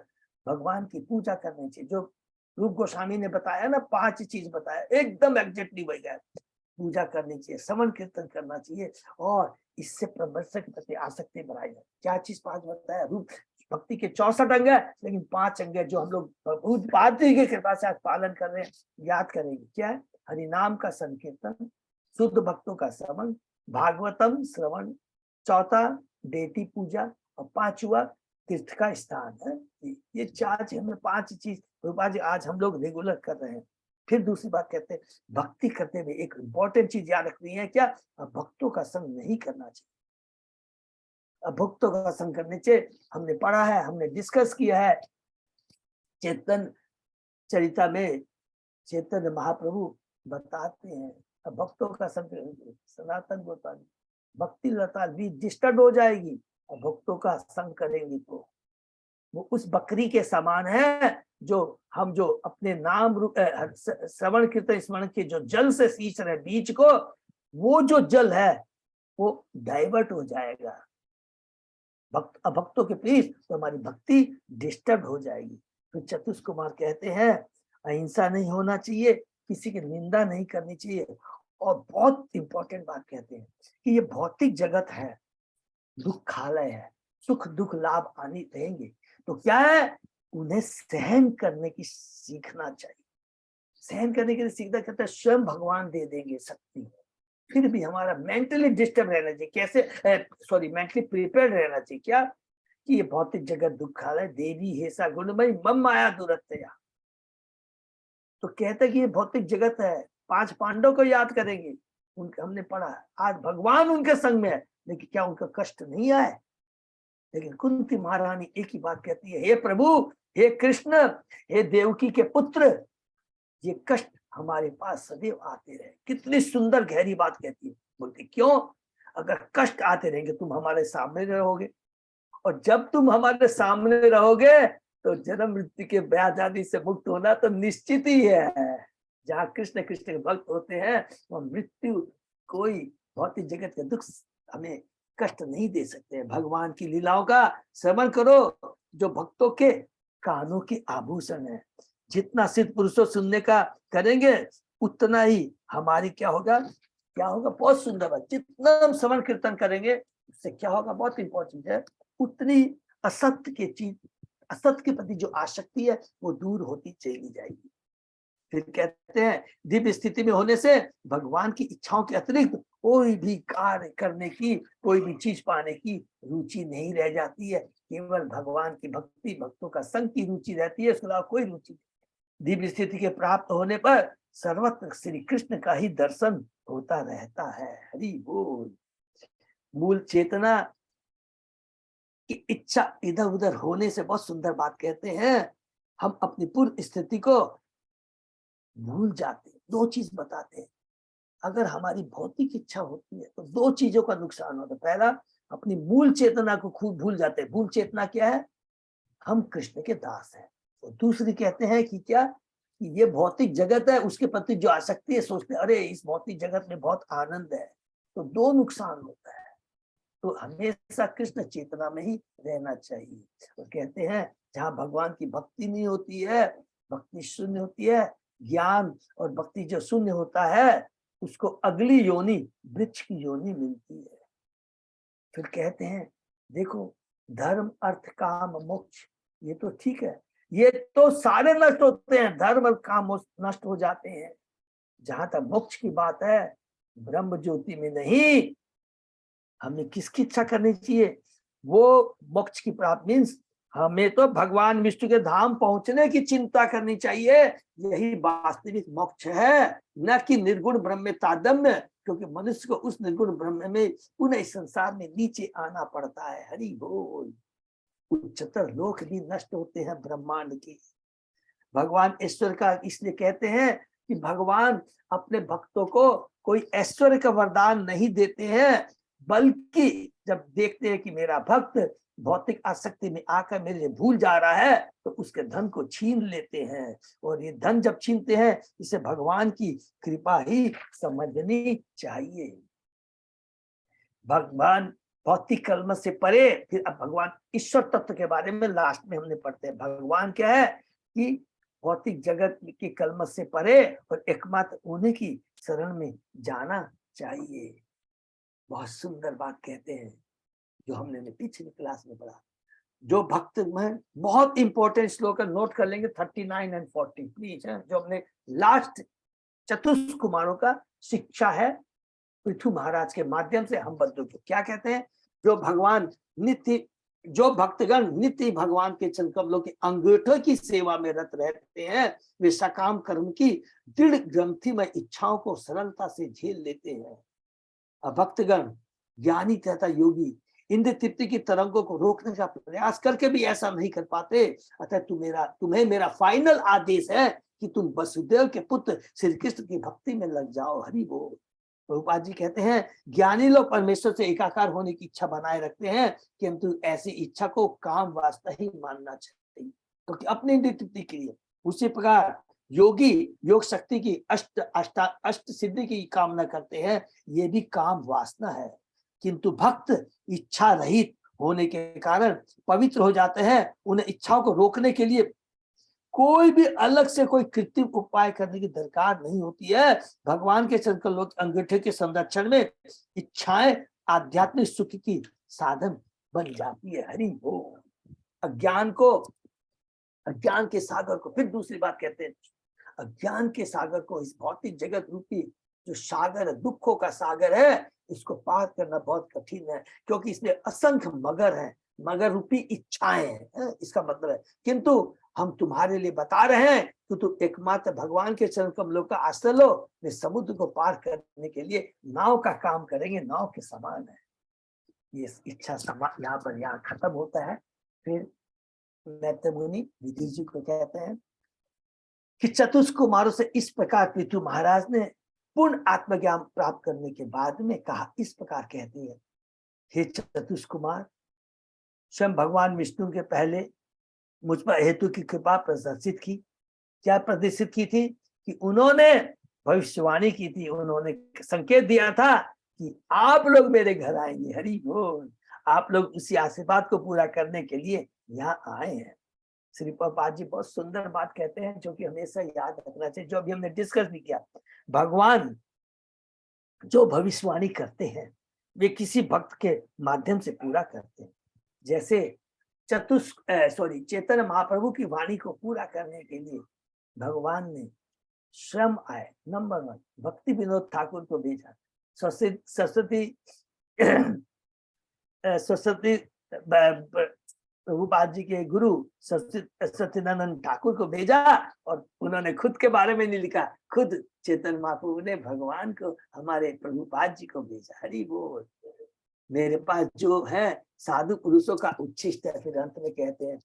S1: भगवान की पूजा करनी चाहिए। जो रूप गोस्वामी ने बताया ना, 5 चीज बताया, एकदम एग्जैक्टली वही है। पूजा करनी चाहिए, श्रवण कीर्तन करना चाहिए, और इससे परमेश्वर के प्रति आसक्ति बढ़ाई जाए। क्या चीज 5 बताया? रूप भक्ति के 64 अंग है, लेकिन 5 अंग है जो हम लोग पात्री की कृपा से आज पालन कर रहे हैं, याद करेंगे। क्या है? हरिनाम का संकीर्तन, शुद्ध भक्तों का श्रवण, भागवतम श्रवण, चौथा देती पूजा, और 5वां तीर्थ का स्थान है। ये 4 हमें 5 चीज आज हम लोग रेगुलर कर रहे हैं। फिर दूसरी बात कहते हैं, भक्ति करते हुए एक इंपॉर्टेंट चीज याद रखनी है, क्या? भक्तों का संग नहीं करना चाहिए। भक्तों का संग करने से हमने पढ़ा है, हमने डिस्कस किया है। चेतन चरिता में चैतन्य महाप्रभु बताते हैं, भक्तों का संग, सनातन गोस्वामी, भक्ति लता भी डिस्टर्ब हो जाएगी, और भक्तों का संग करेंगे तो वो उस बकरी के समान है जो हम जो अपने नाम रूप श्रवण कीर्तन स्मरण के जो जल से सींच रहे बीज को, वो जो जल है वो डाइवर्ट हो जाएगा भक्तों के प्लीज, तो हमारी भक्ति डिस्टर्ब हो जाएगी। तो चतुष्कुमार कहते हैं, अहिंसा नहीं होना चाहिए, किसी की निंदा नहीं करनी चाहिए, और बहुत इंपॉर्टेंट बात कहते हैं कि ये भौतिक जगत है, दुखालय है, सुख दुख लाभ आनी रहेंगे, तो क्या है? उन्हें सहन करने की सीखना चाहिए। सहन करने के लिए सीखना कहते हैं स्वयं भगवान दे देंगे शक्ति, फिर भी हमारा मेंटली डिस्टर्ब रहना चाहिए। कैसे? मेंटली प्रिपेयर्ड रहना चाहिए। क्या? कि ये भौतिक जगत दुखालय, देवी हेसा गुणमयी मम माया दुरत्या। तो कहते कि ये भौतिक जगत है। 5 पांडव को याद करेंगे, उनका हमने पढ़ा, आज भगवान उनके संग में है, लेकिन क्या उनका कष्ट नहीं आए? लेकिन कुंती महारानी एक ही बात कहती है, हे प्रभु, हे कृष्ण, हे देवकी के पुत्र, ये कष्ट हमारे पास सदैव आते रहे। कितनी सुंदर गहरी बात कहती है। बोलती क्यों? अगर कष्ट आते रहेंगे तुम हमारे सामने रहोगे, और जब तुम हमारे सामने रहोगे तो जन्म मृत्यु के ब्याज आदि से मुक्त होना तो निश्चित ही है। जहाँ कृष्ण कृष्ण के भक्त होते हैं वह मृत्यु, कोई भौतिक जगत के दुख हमें कष्ट नहीं दे सकते। भगवान की लीलाओं का श्रवण करो, जो भक्तों के कानों के आभूषण है। जितना सिद्ध पुरुषों सुनने का करेंगे, उतना ही हमारी क्या होगा? बहुत सुंदर बात। जितना हम श्रवण कीर्तन करेंगे, उससे क्या होगा? बहुत इंपॉर्टेंट है, उतनी असत्य के प्रति जो आसक्ति है वो दूर होती चली जाएगी। फिर कहते हैं, दिव्य स्थिति में होने से भगवान की इच्छाओं के अतिरिक्त कोई भी कार्य करने की, कोई भी चीज पाने की रुचि नहीं रह जाती है। केवल भगवान की भक्ति, भक्तों का संग की रुचि रहती है, उसके अलावा कोई रुचि नहीं। दिव्य स्थिति के प्राप्त होने पर सर्वत्र श्री कृष्ण का ही दर्शन होता रहता है। हरि बोल। मूल चेतना की इच्छा इधर उधर होने से बहुत सुंदर बात कहते हैं, हम अपनी पूर्व स्थिति को भूल जाते हैं। दो चीज बताते हैं, अगर हमारी भौतिक इच्छा होती है तो दो चीजों का नुकसान होता है। पहला, अपनी मूल चेतना को खूब भूल जाते हैं। मूल चेतना क्या है? हम कृष्ण के दास हैं। तो दूसरी कहते हैं कि क्या, कि ये भौतिक जगत है, उसके प्रति जो आसक्ति है, सोचते हैं अरे इस भौतिक जगत में बहुत आनंद है। तो दो नुकसान होता है। तो हमेशा कृष्ण चेतना में ही रहना चाहिए। और कहते हैं जहाँ भगवान की भक्ति नहीं होती है, भक्ति शून्य होती है, ज्ञान और भक्ति जो शून्य होता है, उसको अगली योनि वृक्ष की योनि मिलती है। फिर कहते हैं देखो, धर्म अर्थ काम मोक्ष, ये तो ठीक है, ये तो सारे नष्ट होते हैं, धर्म और काम नष्ट हो जाते हैं। जहां तक मोक्ष की बात है, ब्रह्म ज्योति में नहीं, हमें किसकी इच्छा करनी चाहिए? वो मोक्ष की प्राप्ति मीन्स हमें तो भगवान विष्णु के धाम पहुंचने की चिंता करनी चाहिए। यही वास्तविक मोक्ष है, न कि निर्गुण ब्रह्म में तादम्य, क्योंकि मनुष्य को उस निर्गुण ब्रह्म में पुनः इस संसार में नीचे आना पड़ता है। हरि बोल। उच्चतर लोक भी नष्ट होते हैं ब्रह्मांड के। भगवान ईश्वर का इसलिए कहते हैं कि भगवान अपने भक्तों को कोई ऐश्वर्य का वरदान नहीं देते हैं, बल्कि जब देखते हैं कि मेरा भक्त भौतिक आसक्ति में आकर मेरे भूल जा रहा है, तो उसके धन को छीन लेते हैं। और ये धन जब छीनते हैं, इसे भगवान की कृपा ही समझनी चाहिए। भगवान भौतिक कलम से परे, फिर अब भगवान ईश्वर तत्व के बारे में लास्ट में हमने पढ़ते हैं। भगवान क्या है कि भौतिक जगत की कलम से परे और एकमात्र उन्हीं की शरण में जाना चाहिए। बहुत सुंदर बात कहते हैं जो हमने पिछली क्लास में पढ़ा। जो भक्त में बहुत इंपॉर्टेंट श्लोक नोट कर लेंगे 39 और 40 प्लीज, है जो हमने लास्ट चतुष्क कुमारों का शिक्षा है पृथु महाराज के माध्यम से हम बंधु को। क्या कहते हैं? जो भक्तगण नित्य भगवान के चरण कमलों के अंगूठों की सेवा में रत रहते हैं, वे सकाम कर्म की दृढ़ ग्रंथि में इच्छाओं को सरलता से झेल लेते हैं। भक्तगण, ज्ञानी तथा योगी इंद्र तृप्ति की तरंगों को रोकने का प्रयास करके भी ऐसा नहीं कर पाते। अतः तुम्हें मेरा फाइनल आदेश है कि तुम वसुदेव के पुत्र श्री कृष्ण की भक्ति में लग जाओ। हरि बोल। प्रभुपाद जी कहते हैं ज्ञानी लोग परमेश्वर से एकाकार होने की इच्छा बनाए रखते हैं, किंतु ऐसी इच्छा को काम वास्ता ही मानना चाहिए, क्योंकि अपनी इंद्रिय तृप्ति के लिए। उसी प्रकार योगी योग शक्ति की अष्ट सिद्धि की कामना करते हैं, ये भी काम वासना है। किंतु भक्त इच्छा रहित होने के कारण पवित्र हो जाते हैं। उन्हें इच्छाओं को रोकने के लिए कोई भी अलग से कोई कृत्रिम उपाय करने की दरकार नहीं होती है। भगवान के चरण कमलों के अंगूठे के संरक्षण में इच्छाएं आध्यात्मिक सुख की साधन बन जाती है। हरि बोल। अज्ञान के सागर को, फिर दूसरी बात कहते हैं, अज्ञान के सागर को, इस भौतिक जगत रूपी जो सागर है, दुखों का सागर है, इसको पार करना बहुत कठिन है, क्योंकि इसमें असंख्य मगर हैं, मगर रूपी इच्छाएं हैं। इसका मतलब है, किंतु हम तुम्हारे लिए बता रहे हैं कि तुम एकमात्र भगवान के चरण कमलों का आश्रय लो। वे समुद्र को पार करने के लिए नाव का काम करेंगे, नाव के समान है। ये इच्छा यहाँ खत्म होता है। फिर मैत्र मुनि विदुर जी को कहते हैं कि चतुष्क कुमारों से इस प्रकार पृथु महाराज ने पूर्ण आत्मज्ञान प्राप्त करने के बाद में कहा, इस प्रकार कहते हैं, हे चतुष्क कुमार, स्वयं भगवान विष्णु के पहले मुझ पर हेतु की कृपा प्रदर्शित की। क्या प्रदर्शित की थी? कि उन्होंने भविष्यवाणी की थी, उन्होंने संकेत दिया था कि आप लोग मेरे घर आएंगे। हरि बोल। आप लोग उसी आशीर्वाद को पूरा करने के लिए यहाँ आए हैं। श्री प्रभुपाद जी बहुत सुंदर बात कहते हैं, जो कि हमेशा याद रखना चाहिए, जो अभी हमने डिस्कस भी किया। भगवान जो भविष्यवाणी करते हैं, वे किसी भक्त के माध्यम से पूरा करते हैं। जैसे चैतन्य महाप्रभु की वाणी को पूरा करने के लिए भगवान ने स्वयं आए। नंबर 1 भक्ति विनोद ठाकुर को भेजा। सरस्वती प्रभुपाद जी के गुरु सच्चिदानंद ठाकुर को भेजा और उन्होंने खुद के बारे में नहीं लिखा, खुद चेतन महाप्रभु ने भगवान को हमारे प्रभुपाद जी को भेजा। हरि बोल। मेरे पास जो है साधु पुरुषों का उच्छिष्ट है। फिर अंत में कहते हैं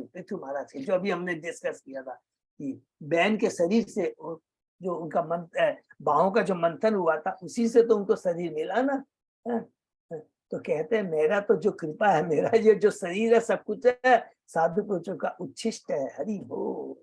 S1: पृथु महाराज के, जो अभी हमने डिस्कस किया था कि बैन के शरीर से जो उनका बाहों का जो मंथन हुआ था उसी से तो उनको शरीर मिला ना। तो कहते हैं मेरा तो जो कृपा है, मेरा ये जो शरीर है सब कुछ है साधु पुरुषों का उच्छिष्ट है। हरि बोल।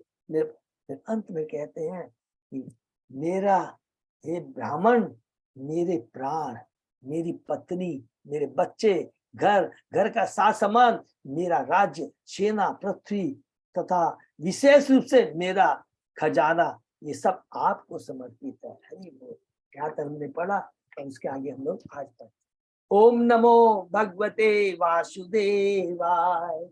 S1: फिर अंत में कहते हैं कि मेरा हे ब्राह्मण, मेरे प्राण, मेरी पत्नी, मेरे बच्चे, घर का साथ सामान, मेरा राज्य, सेना, पृथ्वी तथा विशेष रूप से मेरा खजाना, ये सब आपको समर्पित है। हरि बोल। यहाँ तक हमने पढ़ा और उसके आगे हम लोग आज तक। ओम नमो भगवते वासुदेवाय।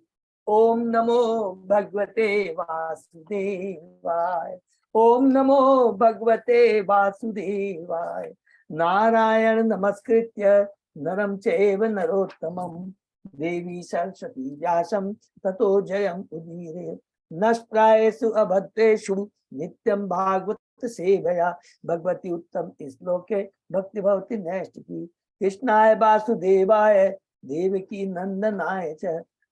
S1: ओम नमो भगवते वासुदेवाय। ओम नमो भगवते वासुदेवाय। नारायण नमस्कृत्य नरं चैव नरोत्तमं देवी सरस्वती व्यासं ततो जयम् उदीरये। नष्टायेषु अभद्रेषु नित्यं भागवत सेवया भगवती उत्तम श्लोके भक्ति भवति नैष्ठिकी। कृष्णाय वासुदेवाय देवकी नंदनाय च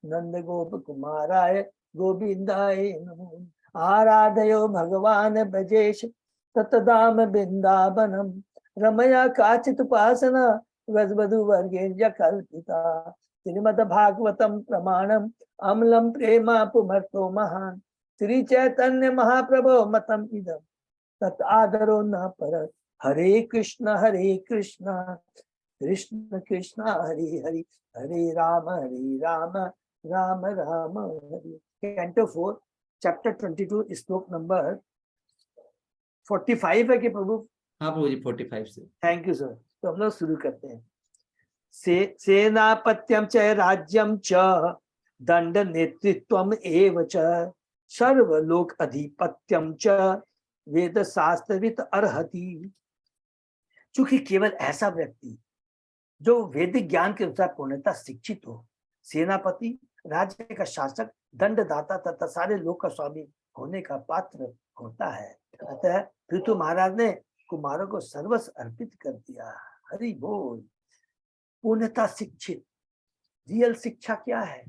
S1: नंद गोप कुमाराय गोविंदाय नमो। आराधयो भगवान ब्रजेश ततदाम बिंदावनम रमया काचित उपासना वधु वर्गेर्य कल्पिता। श्रीमद् भागवतम प्रमाणम अम्लम प्रेमा पुमर्तो महान। श्री चैतन्य महाप्रभो मतम इदम तत् आदरो न पर। हरे कृष्ण कृष्ण कृष्ण हरे हरे, हरे राम राम राम हरे। कैंटो 4 चैप्टर 22 श्लोक नंबर 45 है कि प्रभु?
S2: हाँ प्रभु जी 45 से।
S1: Thank you sir. तो हम लोग शुरू करते हैं। सेनापत्यम च राज्यम च दंड नेतृत्वम एव च सर्वलोक अधिपत्यम च वेद शास्त्रवित अर्हति। चूंकि केवल ऐसा व्यक्ति जो वैदिक ज्ञान के अनुसार पूर्णतः शिक्षित हो, सेनापति, राज्य का शासक, दंडदाता तथा सारे लोक का स्वामी होने का पात्र होता है। अतः पृथु महाराज ने कुमारों को सर्वस्व अर्पित कर दिया। हरि बोल। पूर्णतः शिक्षित, रियल शिक्षा क्या है?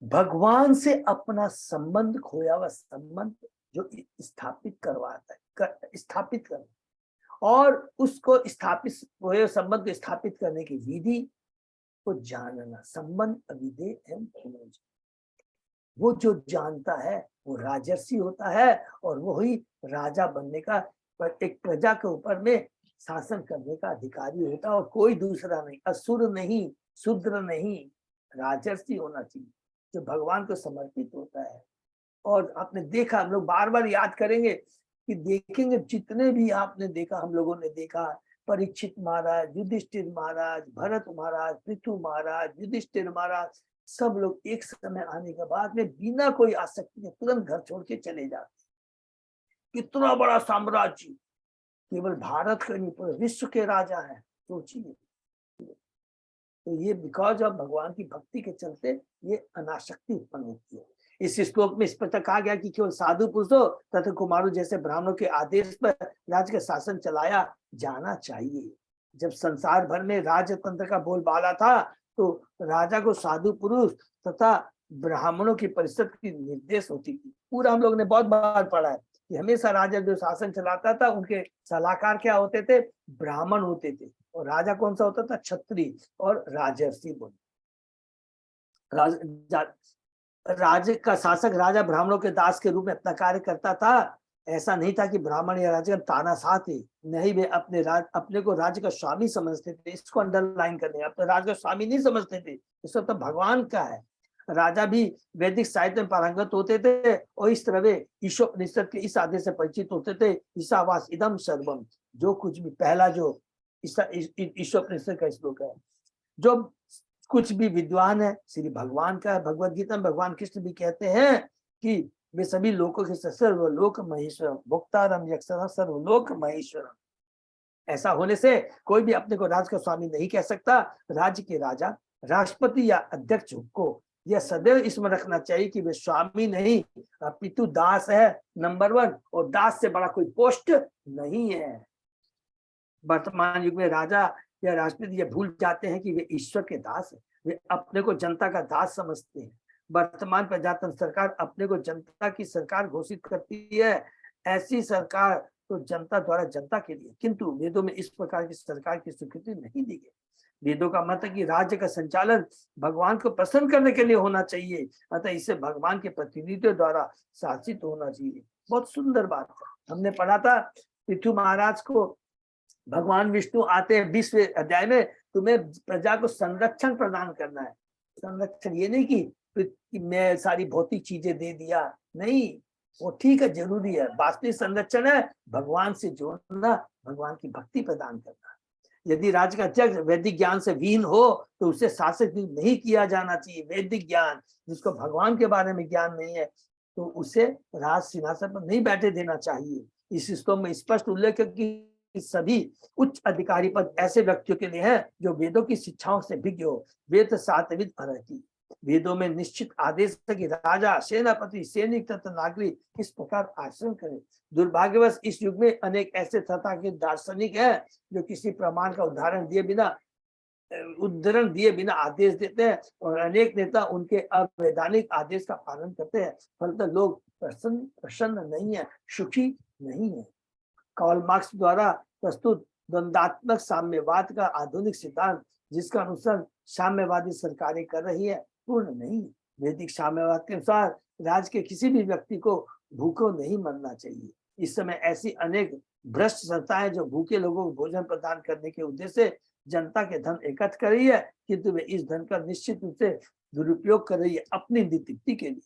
S1: भगवान से अपना संबंध, खोया हुआ संबंध जो स्थापित करवाता है, स्थापित करना, और उसको स्थापित हुए संबंध को स्थापित करने की विधि को जानना। संबंध अविधेय एवं पूर्वज, वो जो जानता है वो राजर्षि होता है और वो ही राजा बनने का, एक प्रजा के ऊपर में शासन करने का अधिकारी होता है और कोई दूसरा नहीं। असुर नहीं, शूद्र नहीं, राजर्षि होना चाहिए जो भगवान को समर्पित होता है। और आपने देखा, हम लोग बार बार याद करेंगे कि देखेंगे जितने भी आपने देखा, हम लोगों ने देखा, परीक्षित महाराज, युधिष्ठिर महाराज, भरत महाराज, पृथु महाराज, युधिष्ठिर महाराज, सब लोग एक समय आने के बाद में बिना कोई आसक्ति के तुरंत घर छोड़ के चले जाते। कितना बड़ा साम्राज्य, केवल भारत के नहीं पूरे विश्व के राजा है, सोचिए। तो ये बिकॉज ऑफ भगवान की भक्ति के चलते ये अनासक्ति उत्पन्न होती है। इस श्लोक में इस प्रकार कहा गया कि केवल साधु पुरुषों तथा कुमारों जैसे ब्राह्मणों के आदेश पर राज्य का शासन चलाया जाना चाहिए। जब संसार भर में राजतंत्र का बोलबाला था तो राजा को साधु पुरुष तथा ब्राह्मणों की परिषद की निर्देश होती थी। पूरा हम लोग ने बहुत बार पढ़ा है कि हमेशा राजा जो शासन चलाता था उनके सलाहकार क्या होते थे? ब्राह्मण होते थे। और राजा कौन सा होता था? क्षत्रिय और राजर्षि बोले। राज्य का शासक राजा ब्राह्मणों के दास के रूप में अपना कार्य करता था। ऐसा नहीं था कि ब्राह्मण या राजा तानाशाह थे, नहीं, वे अपने को राज्य का स्वामी समझते थे। इसको अंडरलाइन करने, अपने राज्य का स्वामी नहीं समझते थे, इसको तो भगवान का है। राजा भी वैदिक साहित्य में पारंगत होते थे और इस तरह वे ईशोपनिषद के इस आदेश से परिचित होते थे, ईशावास इदम सर्वम। जो कुछ भी पहला जो ईशोपनिषद का श्लोक है, जो कुछ भी विद्वान है श्री भगवान का है। भगवद गीता में भगवान कृष्ण भी कहते हैं कि वे सभी लोकों के सर्वलोक महेश्वर, भोक्तारम यक्षरम सर्वलोक महेश्वरम। ऐसा होने से कोई भी अपने को राज का स्वामी नहीं कह सकता। राज्य के राजा राष्ट्रपति या अध्यक्ष को यह सदैव इसमें रखना चाहिए कि वे स्वामी नहीं अपितु दास है, नंबर 1, और दास से बड़ा कोई पोस्ट नहीं है। वर्तमान युग में राजा या राष्ट्रपति ये भूल जाते हैं कि वे ईश्वर के दास हैं, वे अपने को जनता का दास समझते हैं। वर्तमान प्रजातंत्र सरकार अपने को जनता की सरकार घोषित करती है, ऐसी सरकार तो जनता द्वारा जनता के लिए, किंतु वेदों में इस प्रकार की सरकार की स्वीकृति नहीं दी गई। वेदों का मत है कि राज्य का संचालन भगवान को प्रसन्न करने के लिए होना चाहिए, अतः इसे भगवान के प्रतिनिधियों द्वारा शासित होना चाहिए। बहुत सुंदर बात है। हमने पढ़ा था पृथु महाराज को भगवान विष्णु आते हैं 20वें अध्याय में, तुम्हें प्रजा को संरक्षण प्रदान करना है। संरक्षण ये नहीं कि मैं सारी भौतिक चीजें दे दिया, नहीं, वो ठीक है, जरूरी है। वास्तविक संरक्षण है भगवान से जोड़ना, भगवान की भक्ति प्रदान करना। यदि राज्य का अध्यक्ष वैदिक ज्ञान से विहीन हो तो उसे शासक नहीं किया जाना चाहिए। वैदिक ज्ञान, जिसको भगवान के बारे में ज्ञान नहीं है, तो उसे राज सिंहासन पर नहीं बैठे देना चाहिए। इस स्तोत्र में स्पष्ट उल्लेख है कि सभी उच्च अधिकारी पद ऐसे व्यक्तियों के लिए है जो वेदों की शिक्षाओं से विज्ञ हो। वेद सातविद अरहति। वेदों में निश्चित आदेश है कि राजा, सेनापति, सैनिक तथा नागरिक इस प्रकार आचरण करें। दुर्भाग्यवश इस युग में अनेक ऐसे तथा के दार्शनिक हैं जो किसी प्रमाण का उदाहरण दिए बिना आदेश देते हैं, और अनेक नेता उनके अवैधानिक आदेश का पालन करते हैं। फलतः लोग प्रसन्न नहीं है, सुखी नहीं है। कार्ल मार्क्स द्वारा प्रस्तुत द्वंद्वात्मक साम्यवाद का आधुनिक सिद्धांत, जिसका अनुसरण साम्यवादी सरकारें कर रही है, पूर्ण नहीं। वैदिक साम्यवाद के अनुसार राज्य के किसी भी व्यक्ति को भूखों नहीं मरना चाहिए। इस समय ऐसी अनेक भ्रष्ट संस्थाएं जो भूखे लोगों को भोजन प्रदान करने के उद्देश्य से जनता के धन एकत्र कर रही है, किंतु वे इस धन का निश्चित रूप से दुरुपयोग कर रही है अपनी नीति के लिए।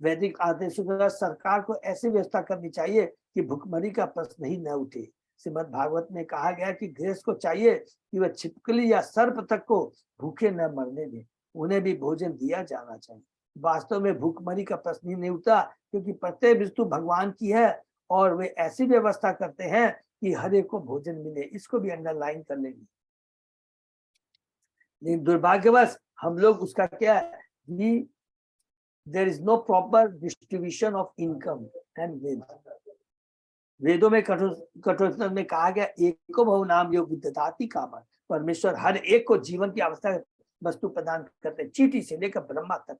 S1: वैदिक आदेशों के सरकार को ऐसी व्यवस्था करनी चाहिए कि भूखमरी का प्रश्न ही न उठे। श्रीमद् भागवत में कहा गया कि गृहस्थ को चाहिए कि वह छिपकली या सर्प तक को भूखे न मरने दे, उन्हें भी भोजन दिया जाना चाहिए। वास्तव में भूखमरी का प्रश्न ही नहीं उठता, क्योंकि प्रत्येक वस्तु भगवान की है और वे ऐसी व्यवस्था करते हैं कि हर एक को भोजन मिले। इसको भी अंडरलाइन कर लेंगे। लेकिन दुर्भाग्यवश हम लोग उसका क्या है, there is no proper distribution of income and wealth। वेदों में कठोर में कहा गया एको बहु नाम योग विदधाति कामः। परमेश्वर हर एक को जीवन की आवश्यक वस्तु प्रदान करते, चींटी से लेकर ब्रह्मा तक।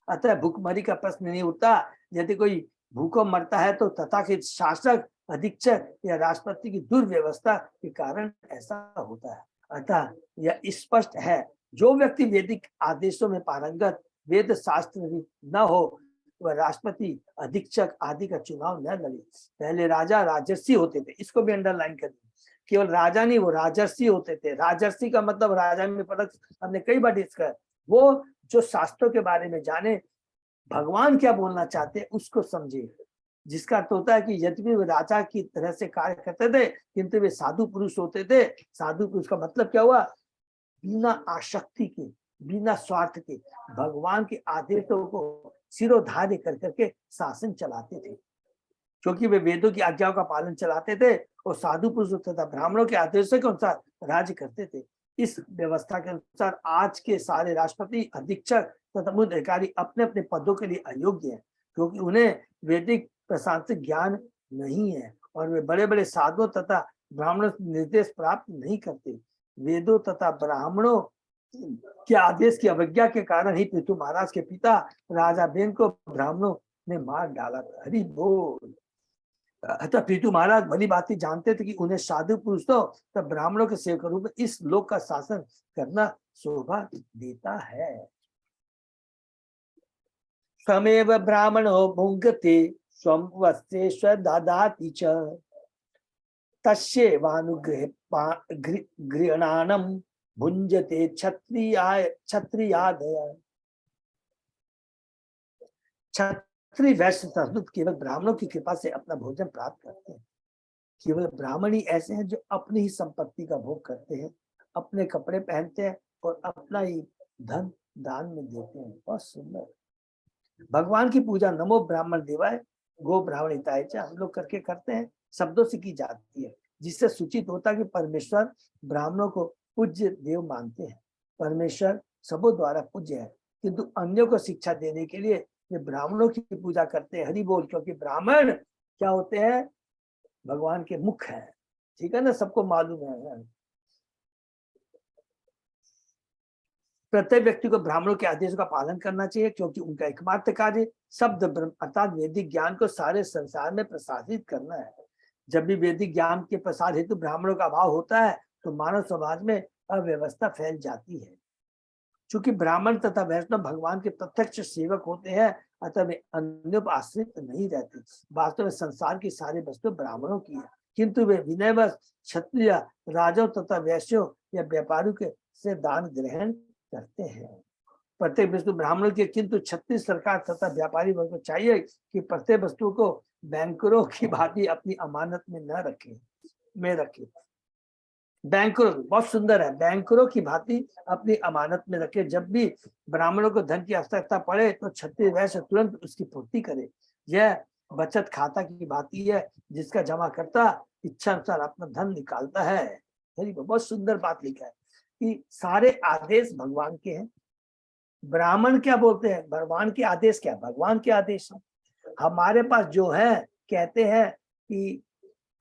S1: अतः भूखमरी का प्रश्न नहीं उठता। यदि कोई भूखों मरता है तो तथाकथित शासक, अधीक्षक या राष्ट्रपति की दुर्व्यवस्था के कारण ऐसा होता है। अतः यह स्पष्ट है, जो व्यक्ति वैदिक आदेशों में पारंगत, वेद शास्त्र न हो, वह राष्ट्रपति, अधीक्षक आदि का चुनाव न लड़े। पहले राजा राजर्षि होते थे, इसको भी अंडरलाइन कर दिया। केवल राजा नहीं, वो राजर्षि होते थे। राजर्षि का मतलब राजा में फर्क हमने कई बार डिस्कस किया। वो जो शास्त्रों के बारे में जाने, भगवान क्या बोलना चाहते उसको समझे, जिसका अर्थ होता है कि यद्यपि वे राजा की तरह से कार्य करते थे, किंतु वे साधु पुरुष होते थे। साधु पुरुष का मतलब क्या हुआ, बिना आसक्ति के, बिना स्वार्थ के भगवान के आदेशों को सिरोधार्य कर करके शासन चलाते थे, क्योंकि वे वेदों की आज्ञाओं का पालन चलाते थे और साधु पुरुष तथा ब्राह्मणों के आदेशों के अनुसार राज्य करते थे। इस व्यवस्था के अनुसार आज के सारे राष्ट्रपति, अधीक्षक तथा मुख्य अधिकारी अपने अपने पदों के लिए अयोग्य हैं, क्योंकि उन्हें वैदिक प्रशासनिक ज्ञान नहीं है और वे बड़े बड़े साधुओं तथा ब्राह्मणों से निर्देश प्राप्त नहीं करते। वेदों तथा ब्राह्मणों के आदेश की अवज्ञा के कारण ही पृथु महाराज के पिता राजा बेन को ब्राह्मणों ने मार डाला था। हरि बोल। अतः पृथु महाराज भली बातें जानते थे कि उन्हें साधु पुरुष तो तब ब्राह्मणों के सेवक रूप में इस लोक का शासन करना शोभा देता है। स्वमेव ब्राह्मणो भुंगते स्वं वस्त्रेश्वर ददाति च तस्यैवानुग्रह गृह्णानम् भुंजते क्षत्रियादय। क्षत्रिय वैश्य संस्कृत केवल ब्राह्मणों की कृपा से अपना भोजन प्राप्त करते हैं। केवल ब्राह्मण ही ऐसे हैं जो अपनी ही संपत्ति का भोग करते हैं, अपने कपड़े पहनते हैं और अपना ही धन दान में देते हैं। बहुत सुंदर। भगवान की पूजा नमो ब्राह्मण देवाय गो ब्राह्मण हिताय च हम लोग करके करते हैं, शब्दों से की जाती है, जिससे सूचित होता है कि परमेश्वर ब्राह्मणों को पूज्य देव मानते हैं। परमेश्वर सबों द्वारा पूज्य है, किंतु अन्यों को शिक्षा देने के लिए वे ब्राह्मणों की पूजा करते हैं। हरि बोल। क्योंकि ब्राह्मण क्या होते हैं? भगवान के मुख है। ठीक है ना, सबको मालूम है। प्रत्येक व्यक्ति को ब्राह्मणों के आदेशों का पालन करना चाहिए, क्योंकि उनका एकमात्र कार्य शब्द ब्रह्म अर्थात वैदिक ज्ञान को सारे संसार में प्रसारित करना है। जब भी वैदिक ज्ञान के प्रसार हेतु ब्राह्मणों का अभाव होता है तो मानव समाज में अव्यवस्था फैल जाती है। चूंकि ब्राह्मण तथा वैष्णव भगवान के प्रत्यक्ष सेवक होते हैं, अतः वे अन्यों पर आश्रित नहीं रहते। वास्तव में संसार की सारी वस्तु ब्राह्मणों की है, किंतु वे विनयवश क्षत्रिय, राजाओं तथा वैश्यों या व्यापारियों के से दान ग्रहण करते हैं। प्रत्येक वस्तु ब्राह्मणों की, किंतु छत्तीस सरकार तथा व्यापारी वर्ग को चाहिए कि प्रत्येक वस्तु को बैंकरों की भांति अपनी अमानत में न रखे। बैंकरों, बहुत सुंदर है, बैंकरों की भांति अपनी अमानत में रखे। जब भी ब्राह्मणों को धन की आवश्यकता पड़े तो क्षत्रिय वैश्य तुरंत उसकी पूर्ति करे। यह बचत खाता की भांति है, जिसका जमा करता इच्छा अनुसार अपना धन निकालता है। बहुत सुंदर बात लिखा है कि सारे आदेश भगवान के हैं। ब्राह्मण क्या बोलते हैं? भगवान के आदेश क्या? भगवान के आदेश है। हमारे पास जो है, कहते हैं कि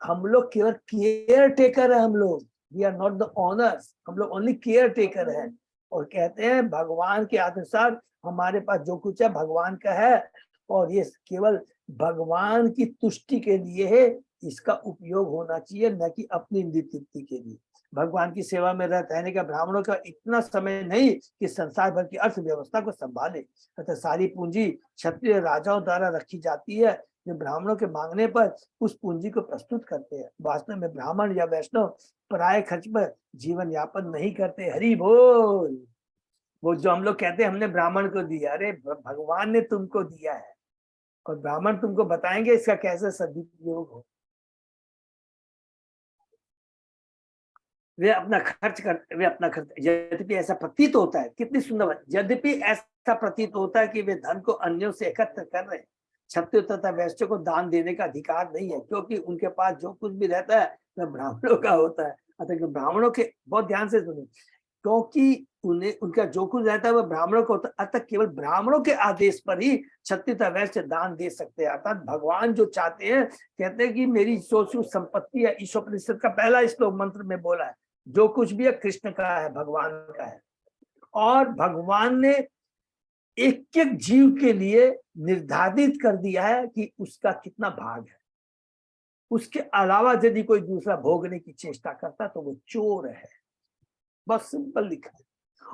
S1: हम लोग केवल केयर टेकर है। हम लोग, we are not the owners, हम लोग ओनली केयर टेकर है। और कहते हैं भगवान के अनुसार हमारे पास जो कुछ है भगवान का है, और ये केवल भगवान की तुष्टि के लिए है। इसका उपयोग होना चाहिए, न कि अपनी तृप्ति के लिए। भगवान की सेवा में रहने का ब्राह्मणों का इतना समय नहीं कि संसार भर की अर्थव्यवस्था को संभाले, तथा सारी पूंजी क्षत्रिय राजाओं द्वारा रखी जाती है, जो ब्राह्मणों के मांगने पर उस पूंजी को प्रस्तुत करते हैं। वास्तव में ब्राह्मण या वैष्णव पराये खर्च पर जीवन यापन नहीं करते। हरि बोल। वो जो हम लोग कहते हैं हमने ब्राह्मण को दिया, अरे भगवान ने तुमको दिया है, और ब्राह्मण तुमको बताएंगे इसका कैसे सदुपयोग हो। वे अपना खर्च, यद्यपि ऐसा प्रतीत होता है, कितनी सुंदर बात, यद्यपि ऐसा प्रतीत होता है कि वे धन को अन्यों से एकत्र कर रहे हैं। क्षत्रिय तथा वैश्य को दान देने का अधिकार नहीं है, क्योंकि उनके पास जो कुछ भी रहता है वह ब्राह्मणों का होता है। अतः ब्राह्मणों के, बहुत ध्यान से सुनिए, क्योंकि उन्हें उनका जो कुछ रहता है वह ब्राह्मणों को होता है, अतः केवल ब्राह्मणों के आदेश पर ही क्षत्रिय तथा वैश्य दान दे सकते हैं। अर्थात भगवान जो चाहते हैं, कहते हैं कि मेरी जो संपत्ति है, ईशोपनिषद का पहला श्लोक मंत्र में बोला है, जो कुछ भी है कृष्ण का है, भगवान का है। और भगवान ने एक एक जीव के लिए निर्धारित कर दिया है कि उसका कितना भाग है। उसके अलावा यदि कोई दूसरा भोगने की चेष्टा करता तो वो चोर है। बस सिंपल लिखा है।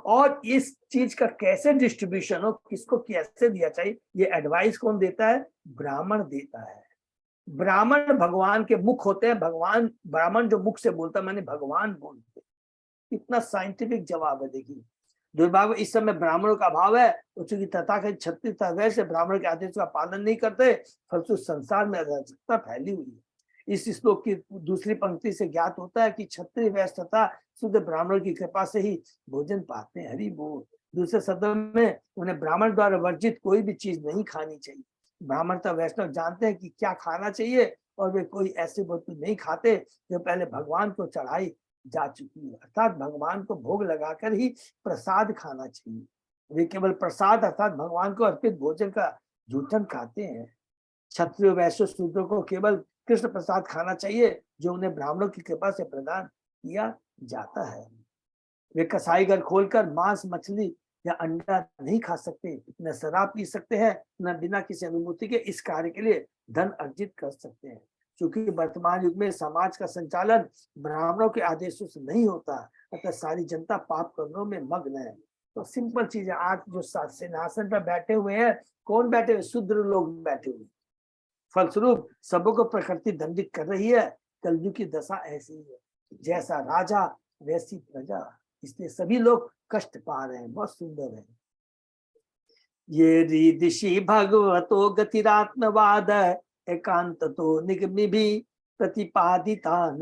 S1: और इस चीज का कैसे डिस्ट्रीब्यूशन हो, किसको कैसे दिया चाहिए, ये एडवाइस कौन देता है? ब्राह्मण देता है। ब्राह्मण भगवान के मुख होते हैं। भगवान, ब्राह्मण जो मुख से बोलता है, मैंने भगवान बोलते। इतना साइंटिफिक जवाब है। देखिए, दुर्भाग्य इस समय ब्राह्मणों का अभाव है, चूंकि तथाकथित क्षत्रिय वैश्य ब्राह्मण के आदेश का पालन नहीं करते, फलस्वरूप संसार में अराजकता फैली हुई है। इस श्लोक की दूसरी पंक्ति से ज्ञात होता है कि क्षत्रिय वैश्य तथा शुद्ध ब्राह्मण की कृपा से ही भोजन पाते हैं। हरि बोल। दूसरे शब्दों में, उन्हें ब्राह्मण द्वारा वर्जित कोई भी चीज नहीं खानी चाहिए। ब्राह्मण तथा वैष्णव जानते हैं कि क्या खाना चाहिए, और वे कोई ऐसी वस्तु नहीं खाते जो पहले भगवान को चढ़ाई जा चुकी है। अर्थात भगवान को भोग लगाकर ही प्रसाद खाना चाहिए। वे केवल प्रसाद अर्थात भगवान को अर्पित भोजन का जूठन खाते हैं। क्षत्रिय वैश्य शूद्र को केवल कृष्ण प्रसाद खाना चाहिए, जो उन्हें ब्राह्मणों की कृपा से प्रदान किया जाता है। वे कसाई घर खोलकर मांस, मछली या अंडा नहीं खा सकते, न शराब पी सकते हैं, न बिना किसी अनुमति के इस कार्य के लिए धन अर्जित कर सकते हैं। क्योंकि वर्तमान युग में समाज का संचालन ब्राह्मणों के आदेशों से नहीं होता, अतः सारी जनता पाप कर्मों में मग्न है। तो सिंपल चीज है, आज जो सिंहासन पर बैठे हुए हैं, कौन बैठे हुए? शूद्र लोग बैठे हुए। फलस्वरूप सबों को प्रकृति दंडित कर रही है। कलयुग की दशा ऐसी है, जैसा राजा वैसी प्रजा, इसलिए सभी लोग कष्ट पा रहे हैं। बहुत सुंदर है। ये रीदिशि भगवतो गतिरात्मवाद एकांत तो निगमि भी प्रतिपादितान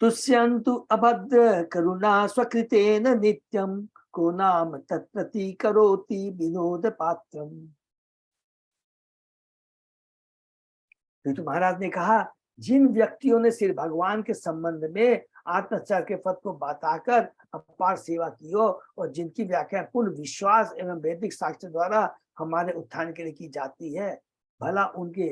S1: तुष्यन्तु अभद्र करुणा स्वकृतेन नित्यम को नाम तत्प्रति करोति विनोद पात्रम। तो महाराज ने कहा, जिन व्यक्तियों ने श्री भगवान के संबंध में आत्मचार के पद को बताकर अपार सेवा की हो, और जिनकी व्याख्या पूर्ण विश्वास एवं वैदिक साक्ष्य द्वारा हमारे उत्थान के लिए की जाती है, भला उनके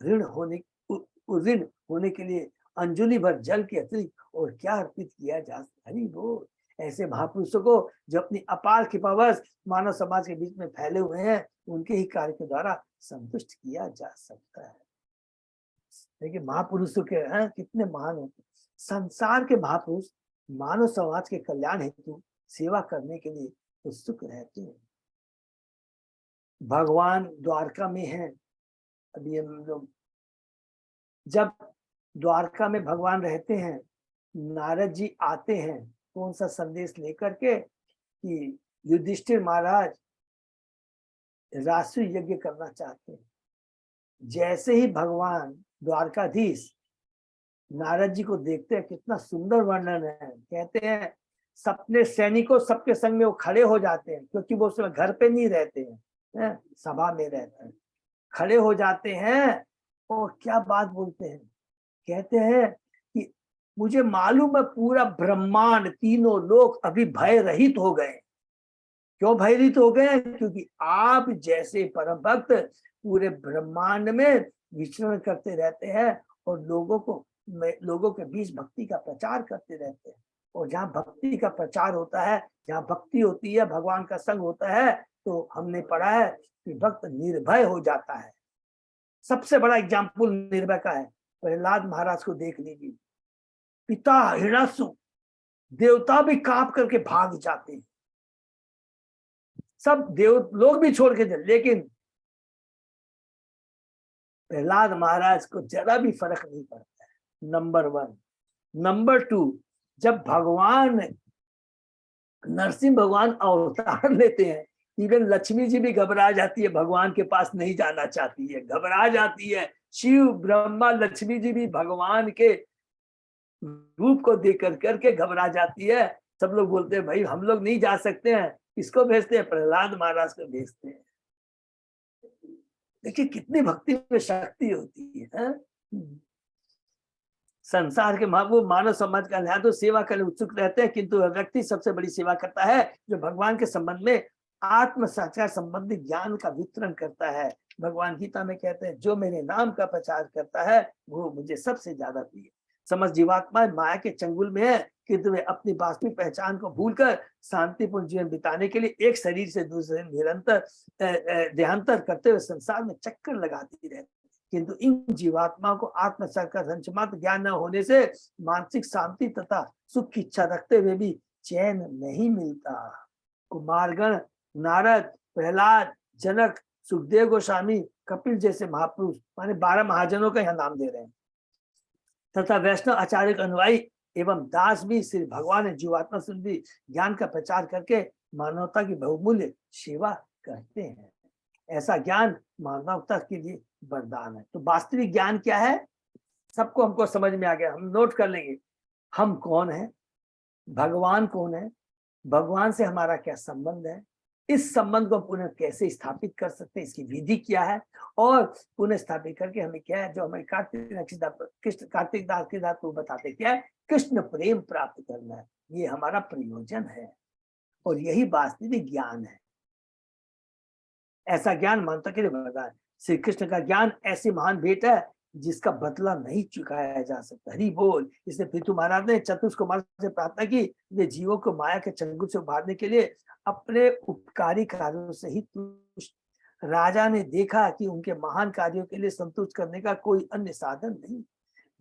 S1: ऋण होने के लिए अंजुलि भर जल के अतिरिक्त और क्या अर्पित किया जा सकता। हरि बोल। ऐसे महापुरुषों को जो अपनी अपार कृपावश मानव समाज के बीच में फैले हुए हैं, उनके ही कार्य के द्वारा संतुष्ट किया जा सकता है। देखिए महापुरुषों के हैं कितने महान होते हैं। संसार के महापुरुष मानव समाज के कल्याण हेतु सेवा करने के लिए उत्सुक रहते हैं। भगवान द्वारका में हैं। अभी हम लोग जब द्वारका में भगवान रहते हैं, नारद जी आते हैं कौन सा संदेश लेकर के कि युधिष्ठिर महाराज राष्ट्रीय यज्ञ करना चाहते हैं। जैसे ही भगवान द्वारकाधीश नारद जी को देखते हैं, कितना सुंदर वर्णन है। कहते हैं सबने सैनिकों सबके संग में वो खड़े हो जाते हैं, क्योंकि वो उसमें घर पे नहीं रहते हैं, सभा में रहते हैं। खड़े हो जाते हैं और क्या बात बोलते हैं, कहते हैं कि मुझे मालूम है पूरा ब्रह्मांड तीनों लोग अभी भय रहित हो गए। क्यों भयभीत हो गए? क्योंकि आप जैसे परम भक्त पूरे ब्रह्मांड में विचरण करते रहते हैं और लोगों के बीच भक्ति का प्रचार करते रहते हैं। और जहाँ भक्ति का प्रचार होता है, जहाँ भक्ति होती है, भगवान का संग होता है, तो हमने पढ़ा है कि भक्त निर्भय हो जाता है। सबसे बड़ा एग्जाम्पल निर्भय का है। प्रहलाद महाराज को देख लीजिए, पिता हिरण्यासु, देवता भी कांप करके भाग जाते हैं, सब देव लोग भी छोड़ के चले, लेकिन प्रहलाद महाराज को जरा भी फर्क नहीं पड़ता है। नंबर 1। नंबर 2, जब भगवान नरसिंह भगवान अवतार लेते हैं, इवन लक्ष्मी जी भी घबरा जाती है, भगवान के पास नहीं जाना चाहती है, घबरा जाती है। शिव ब्रह्मा लक्ष्मी जी भी भगवान के रूप को देख करके घबरा जाती है। सब लोग बोलते हैं भाई हम लोग नहीं जा सकते हैं, किसको भेजते हैं? प्रहलाद महाराज को भेजते हैं। देखिए कितनी भक्ति में शक्ति होती है। संसार के वो मानव समाज का ध्यान तो सेवा करने उत्सुक रहते हैं, किंतु व्यक्ति सबसे बड़ी सेवा करता है जो भगवान के संबंध में आत्म साक्षात्कार संबंधी ज्ञान का वितरण करता है। भगवान गीता में कहते हैं जो मेरे नाम का प्रचार करता है वो मुझे सबसे ज्यादा प्रिय। समस्त जीवात्मा माया के चंगुल में है, किंतु वे अपनी वास्तविक पहचान को भूलकर शांतिपूर्ण जीवन बिताने के लिए एक शरीर से दूसरे निरंतर देहांतर करते हुए संसार में चक्कर लगाती रहती है। किंतु इन जीवात्माओं को आत्म साक्षात्कार ज्ञान न होने से मानसिक शांति तथा सुख की इच्छा रखते हुए भी चैन नहीं मिलता। कुमारगण, नारद, प्रहलाद, जनक, सुखदेव गोस्वामी, कपिल जैसे महापुरुष, माने 12 महाजनों का यहाँ नाम दे रहे हैं, तथा वैष्णव आचार्य अनुयायी एवं दास भी श्री भगवान जीवात्मा संबंधी ज्ञान का प्रचार करके मानवता की बहुमूल्य सेवा करते हैं। ऐसा ज्ञान मानवता के लिए वरदान है। तो वास्तविक ज्ञान क्या है, सबको हमको समझ में आ गया। हम नोट कर लेंगे, हम कौन है, भगवान कौन है, भगवान से हमारा क्या संबंध है, इस संबंध को पुनः कैसे स्थापित कर सकते हैं, इसकी विधि क्या है, और पुनः स्थापित करके हमें क्या है, जो हमें कार्तिक दास के दास को बताते क्या है, कृष्ण प्रेम प्राप्त करना है। ये हमारा प्रयोजन है और यही वास्तविक ज्ञान है। ऐसा ज्ञान मानवता के लिए वरदान। श्री कृष्ण का ज्ञान ऐसी महान भेंट है जिसका बदला नहीं चुकाया जा सकता। हरि बोल। इसलिए पृथु महाराज ने चतुर्थ कुमार से प्रार्थना की, वे जीवों को माया के चंगुल से उबारने के लिए अपने उपकारी कार्यों से ही तुष्ट। राजा ने देखा कि उनके महान कार्यों के लिए संतुष्ट करने का कोई अन्य साधन नहीं।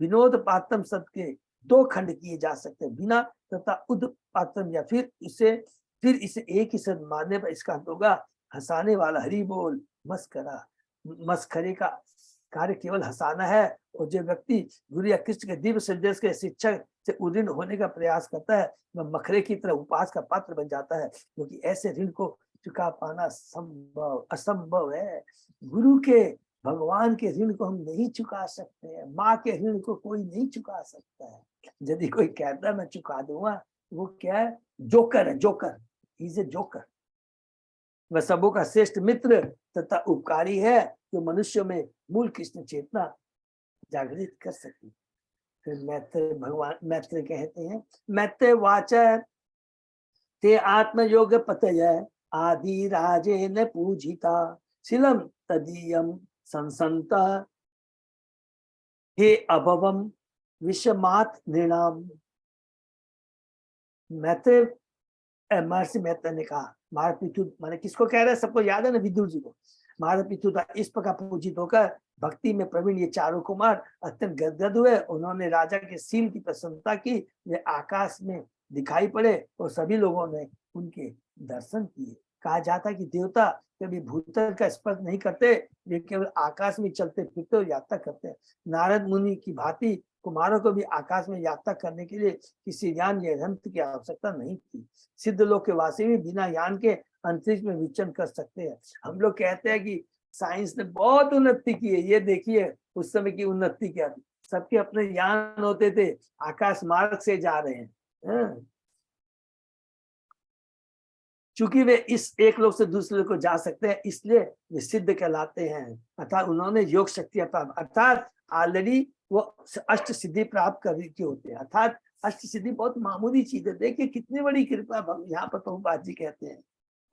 S1: विनोद पातम शब्द के 2 खंड किए जा सकते हैं, बिना तथा उदपातम, या फिर इसे एक ही शब्द मानने पर इसका अर्थ होगा हंसाने वाला। हरि बोल। मस्करा, मस्खरे का कार्य केवल हंसाना है, और जो व्यक्ति गुरु या कृष्ण के दिव्य संदेश के शिक्षक से उदीर्ण होने का प्रयास करता है वह मखरे की तरह उपास का पात्र बन जाता है, क्योंकि ऐसे ऋण को चुका पाना असंभव है। गुरु के, भगवान के ऋण को हम नहीं चुका सकते हैं, माँ के ऋण को कोई नहीं चुका सकता है। यदि कोई कहता है मैं चुका दूंगा, वो क्या है, जोकर है, जोकर, इज ए जोकर। वह सबों का श्रेष्ठ मित्र तथा उपकारी है, जो मनुष्यों में मूल कृष्ण चेतना जागृत कर सके। फिर मैत्रेय भगवान मैत्रेय कहते हैं, मैत्रेय वाच ते आत्मयोग पतय आदि राजे न पूजिता शिलम तदीयम संसंत हे अभवम विषमात नृणाम। मैत्रेय महर्षि मैत्रेय ने कहा, महाराज पृथु माने किसको कह रहे हैं, सबको याद है ना, विदुर जी को। महाराज पृथु था इस प्रकार पूजित होकर भक्ति में प्रवीण ये चारों कुमार अत्यंत गदगद हुए। उन्होंने राजा के शील की प्रशंसा की। वे आकाश में दिखाई पड़े और सभी लोगों ने उनके दर्शन किए। कहा जाता कि देवता कभी भूतल का स्पर्श नहीं करते, वे केवल आकाश में चलते फिरते और यात्रा करते हैं। नारद मुनि की भांति कुमारों को भी आकाश में यात्रा करने के लिए किसी यान या यंत्र की आवश्यकता नहीं थी। सिद्ध लोक के वासी भी बिना यान के अंतरिक्ष में विचरण कर सकते हैं। हम लोग कहते हैं कि साइंस ने बहुत उन्नति की है, ये देखिए उस समय की उन्नति क्या थी। सबके अपने यान होते थे, आकाश मार्ग से जा रहे हैं। चूंकि वे इस एक लोक से दूसरे लोक को जा सकते हैं, इसलिए वे सिद्ध कहलाते हैं। अर्थात उन्होंने योग शक्ति अर्थात ऑलरेडी वो अष्ट सिद्धि प्राप्त कर के होते हैं। अर्थात अष्ट सिद्धि बहुत मामूली चीज है। देखिए कितनी बड़ी कृपा यहाँ पर प्रभुपाद जी कहते हैं,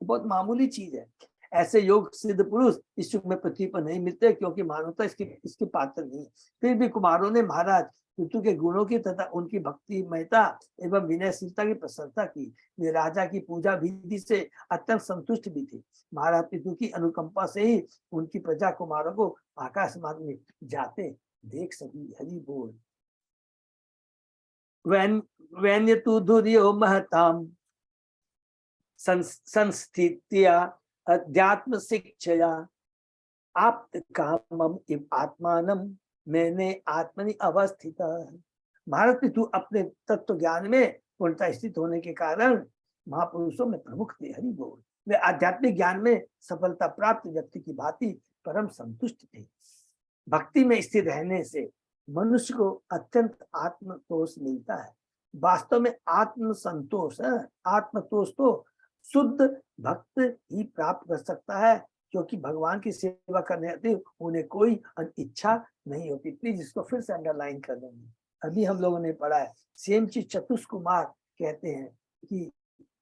S1: बहुत मामूली चीज है। ऐसे योग सिद्ध पुरुष इस युग में पृथ्वी पर नहीं मिलते, क्योंकि मानवता इसकी पात्र नहीं। फिर भी कुमारों ने महाराज पृथु के गुणों की तथा उनकी भक्तिमयता एवं विनयशीलता की प्रशंसा की। वे राजा की पूजा विधि से अत्यंत संतुष्ट भी थे। महाराज पृथु की अनुकंपा से ही उनकी प्रजा कुमारों को आकाश मार्ग में जाते देख सकी। हरि बोल। वैन्य तु धुर्यो महताम संस्थित्या अध्यात्म शिक्षया आप्त कामम इव आत्मानम मैंने आत्मनि अवस्थित। भारत पृथु अपने तत्व ज्ञान में पूर्णता स्थित होने के कारण महापुरुषों में प्रमुख थे। हरि बोल। वे आध्यात्मिक ज्ञान में सफलता प्राप्त व्यक्ति की भांति परम संतुष्ट थे। भक्ति में स्थिर रहने से मनुष्य को अत्यंत आत्मतोष मिलता है। वास्तव में आत्म संतोष आत्मतोष तो शुद्ध भक्त ही प्राप्त कर सकता है, क्योंकि भगवान की सेवा करने आते उन्हें कोई इच्छा नहीं होती। प्लीज इसको फिर से अंडरलाइन कर देंगे। अभी हम लोगों ने पढ़ा है, सेम चीज चतुष्कुमार कहते हैं कि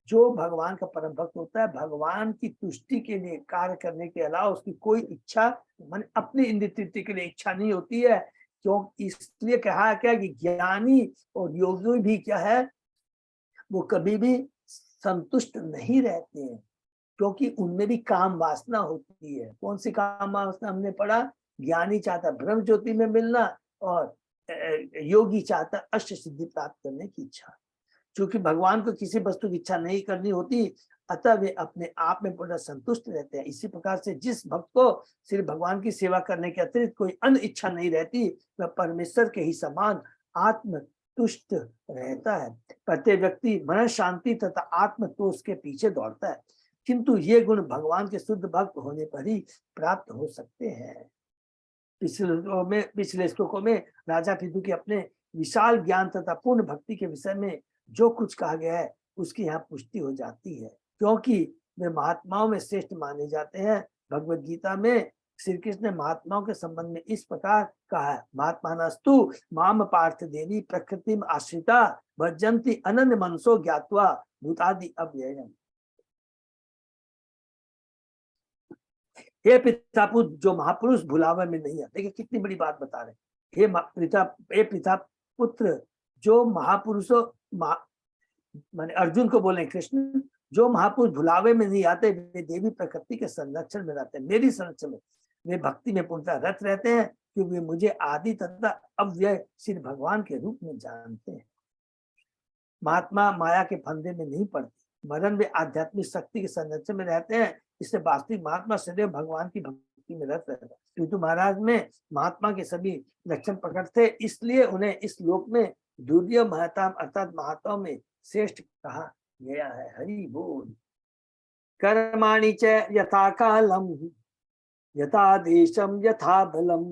S1: जो भगवान का परम भक्त होता है, भगवान की तुष्टि के लिए कार्य करने के अलावा उसकी कोई इच्छा मन अपनी इंद्रिय तृप्ति के लिए इच्छा नहीं होती है। क्यों? इसलिए कहा क्या कि ज्ञानी और योगी भी क्या है, वो कभी भी संतुष्ट नहीं रहते हैं, क्योंकि उनमें भी काम वासना होती है। कौन सी काम वासना हमने पढ़ा? ज्ञानी चाहता ब्रह्म ज्योति में मिलना और योगी चाहता अष्ट सिद्धि प्राप्त करने की इच्छा। क्योंकि भगवान को किसी वस्तु की इच्छा नहीं करनी होती, अतः वे अपने आप में पूर्ण संतुष्ट रहते हैं। इसी प्रकार से जिस भक्त को सिर्फ भगवान की सेवा करने के अतिरिक्त कोई अन्य इच्छा नहीं रहती, वह परमेश्वर के ही समान आत्म तुष्ट रहता है। प्रत्येक व्यक्ति मन शांति तथा आत्मतोष के पीछे दौड़ता है, किंतु ये गुण भगवान के शुद्ध भक्त होने पर ही प्राप्त हो सकते हैं। पिछले श्लोकों में राजा पृथु के अपने विशाल ज्ञान तथा पूर्ण भक्ति के विषय में जो कुछ कहा गया है उसकी यहाँ पुष्टि हो जाती है, क्योंकि वे महात्माओं में श्रेष्ठ माने जाते हैं। भगवत गीता में श्री कृष्ण ने महात्माओं के संबंध में इस प्रकार कहा है, महात्मानस्तु माम पार्थ देवी प्रकृतिम आश्रिता भजन्ति अनन्य मनसो ज्ञात्वा भूतादि अव्ययम्। हे पिता जो महापुरुष भुलावे में नहीं आते। देखिए कितनी बड़ी बात बता रहे। हे पिता पुत्र जो महापुरुषों माने अर्जुन को बोले कृष्ण, जो महापुरुष भुलावे में नहीं आते वे देवी प्रकृति के संरक्षण में रहते हैं, मेरी संरक्षण में। वे भक्ति में पूर्णतः रत रहते हैं, क्योंकि वे मुझे आदि तथा अव्यय श्री भगवान के रूप में जानते हैं। महात्मा माया के फंदे में नहीं पड़ते, वरन वे आध्यात्मिक शक्ति के संरक्षण में रहते हैं। इससे वास्तविक महात्मा सदैव भगवान की भक्ति में रत रहता है। क्योंकि महाराज में महात्मा के सभी लक्षण प्रकट थे, इसलिए उन्हें इस लोक में दुर्य महता अर्थात महात्माओं में श्रेष्ठ कहा गया है। हरि बोल। कर्माणि च यथा कालम यथा देशम यथा बलम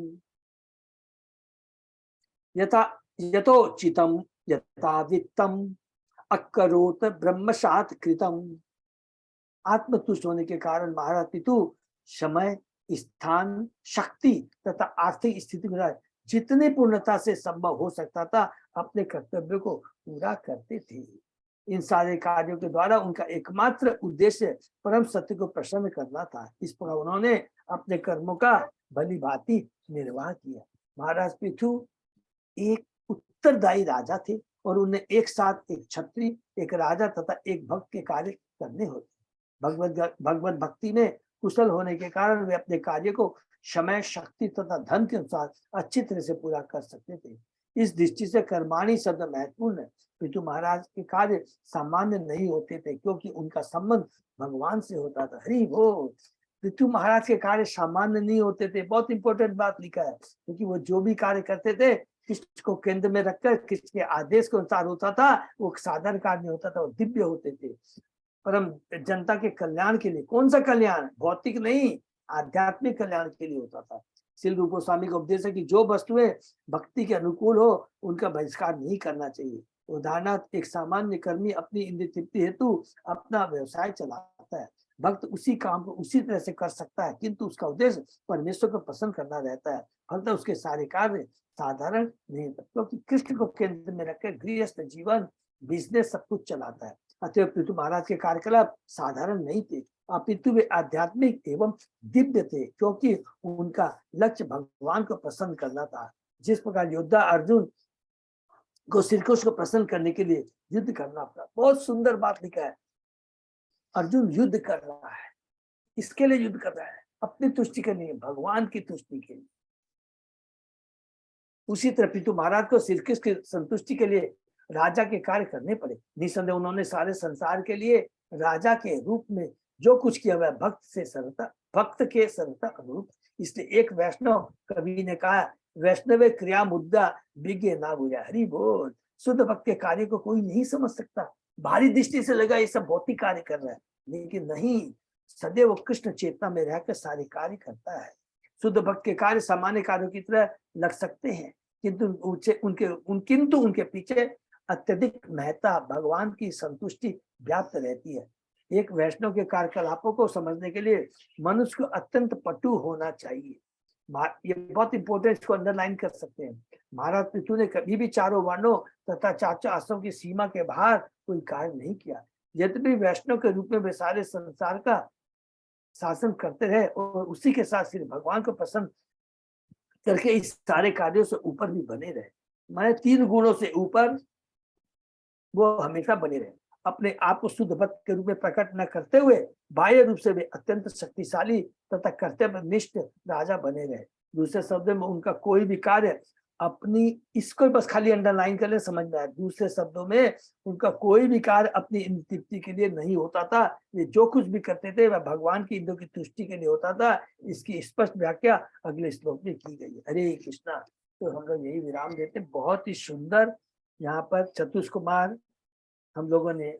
S1: यथा यथोचितम यथा वित्तम अकरोत ब्रह्मसात कृतम। आत्मतुष्ट होने के कारण महाराज पितु समय स्थान शक्ति तथा आर्थिक स्थिति में जितनी पूर्णता से संभव हो सकता था अपने कर्तव्य को पूरा करते थे। इन सारे कार्यों के द्वारा उनका एकमात्र उद्देश्य परम सत्य को प्रसन्न करना था। इस प्रकार उन्होंने अपने कर्मों का भली भांति निर्वाह किया। महाराज पृथु एक उत्तरदायी राजा थे और उन्हें एक साथ एक छत्री, एक राजा तथा एक भक्त के कार्य करने होते। भगवत भक्ति में कुशल होने के कारण वे अपने कार्य को समय, शक्ति तथा धन के अनुसार अच्छी तरह से पूरा कर सकते थे। इस दृष्टि से कर्माणी शब्द महत्वपूर्ण है। पृथु महाराज के कार्य सामान्य नहीं होते थे क्योंकि उनका संबंध भगवान से होता था। हरि बोल। पृथु महाराज के कार्य सामान्य नहीं होते थे, बहुत इंपॉर्टेंट बात लिखा है, क्योंकि वो जो भी कार्य करते थे कृष्ण को केंद्र में रखकर कृष्ण के आदेश के अनुसार होता था। वो साधारण कार्य नहीं होता था, वो दिव्य होते थे, परम जनता के कल्याण के लिए। कौन सा कल्याण? भौतिक नहीं, आध्यात्मिक कल्याण के लिए होता था। श्री रूप गोस्वामी का उपदेश है कि जो वस्तुएं भक्ति के अनुकूल हो उनका बहिष्कार नहीं करना चाहिए। उदाहरणार्थ एक सामान्य कर्मी अपनी इंद्रिय तृप्ति हेतु अपना व्यवसाय चलाता है। भक्त उसी काम को उसी तरह से कर सकता है, किंतु उसका उद्देश्य परमेश्वर को प्रसन्न करना रहता है। फलतः उसके सारे कार्य साधारण नहीं होते, क्योंकि कृष्ण को केंद्र में रखकर गृहस्थ जीवन, बिजनेस सब कुछ चलाता है। अतः पृथु महाराज के कार्यकलाप साधारण नहीं थे, अपितु वे आध्यात्मिक एवं दिव्य थे, क्योंकि उनका लक्ष्य भगवान को प्रसन्न करना था। जिस प्रकार योद्धा अर्जुन को श्री कृष्ण को प्रसन्न करने के लिए युद्ध करना पड़ा। बहुत सुंदर बात लिखा है। अर्जुन युद्ध कर रहा है, इसके लिए युद्ध कर रहा है, अपनी तुष्टि के लिए, भगवान की तुष्टि के लिए। उसी तरह पृथु महाराज को श्री कृष्ण की संतुष्टि के लिए राजा के कार्य करने पड़े। निसंदेह उन्होंने सारे संसार के लिए राजा के रूप में जो कुछ किया वह भक्त के सरलता अनुरूप। इसलिए एक वैष्णव कवि ने कहा, वैष्णव क्रिया मुद्दा विज्ञ ना बुझा। हरि बोल। शुद्ध भक्त के कार्य को कोई नहीं समझ सकता, भारी दृष्टि से लगा ये सब भौतिक कार्य कर रहा है, लेकिन नहीं, सदैव कृष्ण चेतना में रहकर सारे कार्य करता है। शुद्ध भक्त के कार्य सामान्य कार्यों की तरह लग सकते हैं, किंतु उनके पीछे अत्यधिक महत्ता भगवान की संतुष्टि व्याप्त रहती है। एक वैष्णव के कार्यकलापों को समझने के लिए मनुष्य को अत्यंत पटु होना चाहिए। ये बहुत इंपॉर्टेंट, इसको अंडरलाइन कर सकते हैं। महाराज पृथु ने कभी भी चारों वर्णों तथा चाचा आश्रम की सीमा के बाहर कोई कार्य नहीं किया। यद्यपि वैष्णव के रूप में वे सारे संसार का शासन करते रहे और उसी के साथ श्री भगवान को प्रसन्न करके इस सारे कार्यों से ऊपर भी बने रहे। माने 3 गुणों से ऊपर वो हमेशा बने रहे। अपने आप को शुद्ध भक्त के रूप में प्रकट न करते हुए बाह्य रूप से वे अत्यंत शक्तिशाली तथा कर्तव्यनिष्ठ राजा बने रहे। दूसरे शब्दों में उनका कोई भी कार्य अपनी, इसको बस खाली अंडरलाइन कर ले, समझ में आए। दूसरे शब्दों में उनका कोई भी कार्य अपनी तृप्ति के लिए नहीं होता था। ये जो कुछ भी करते थे वह भगवान की इंद्रियों की तुष्टि के लिए होता था। इसकी स्पष्ट व्याख्या अगले श्लोक में की गई है। हरे कृष्णा। तो हम लोग यही विराम देते। बहुत ही सुंदर यहाँ पर चतुष्कुमार हम लोगों ने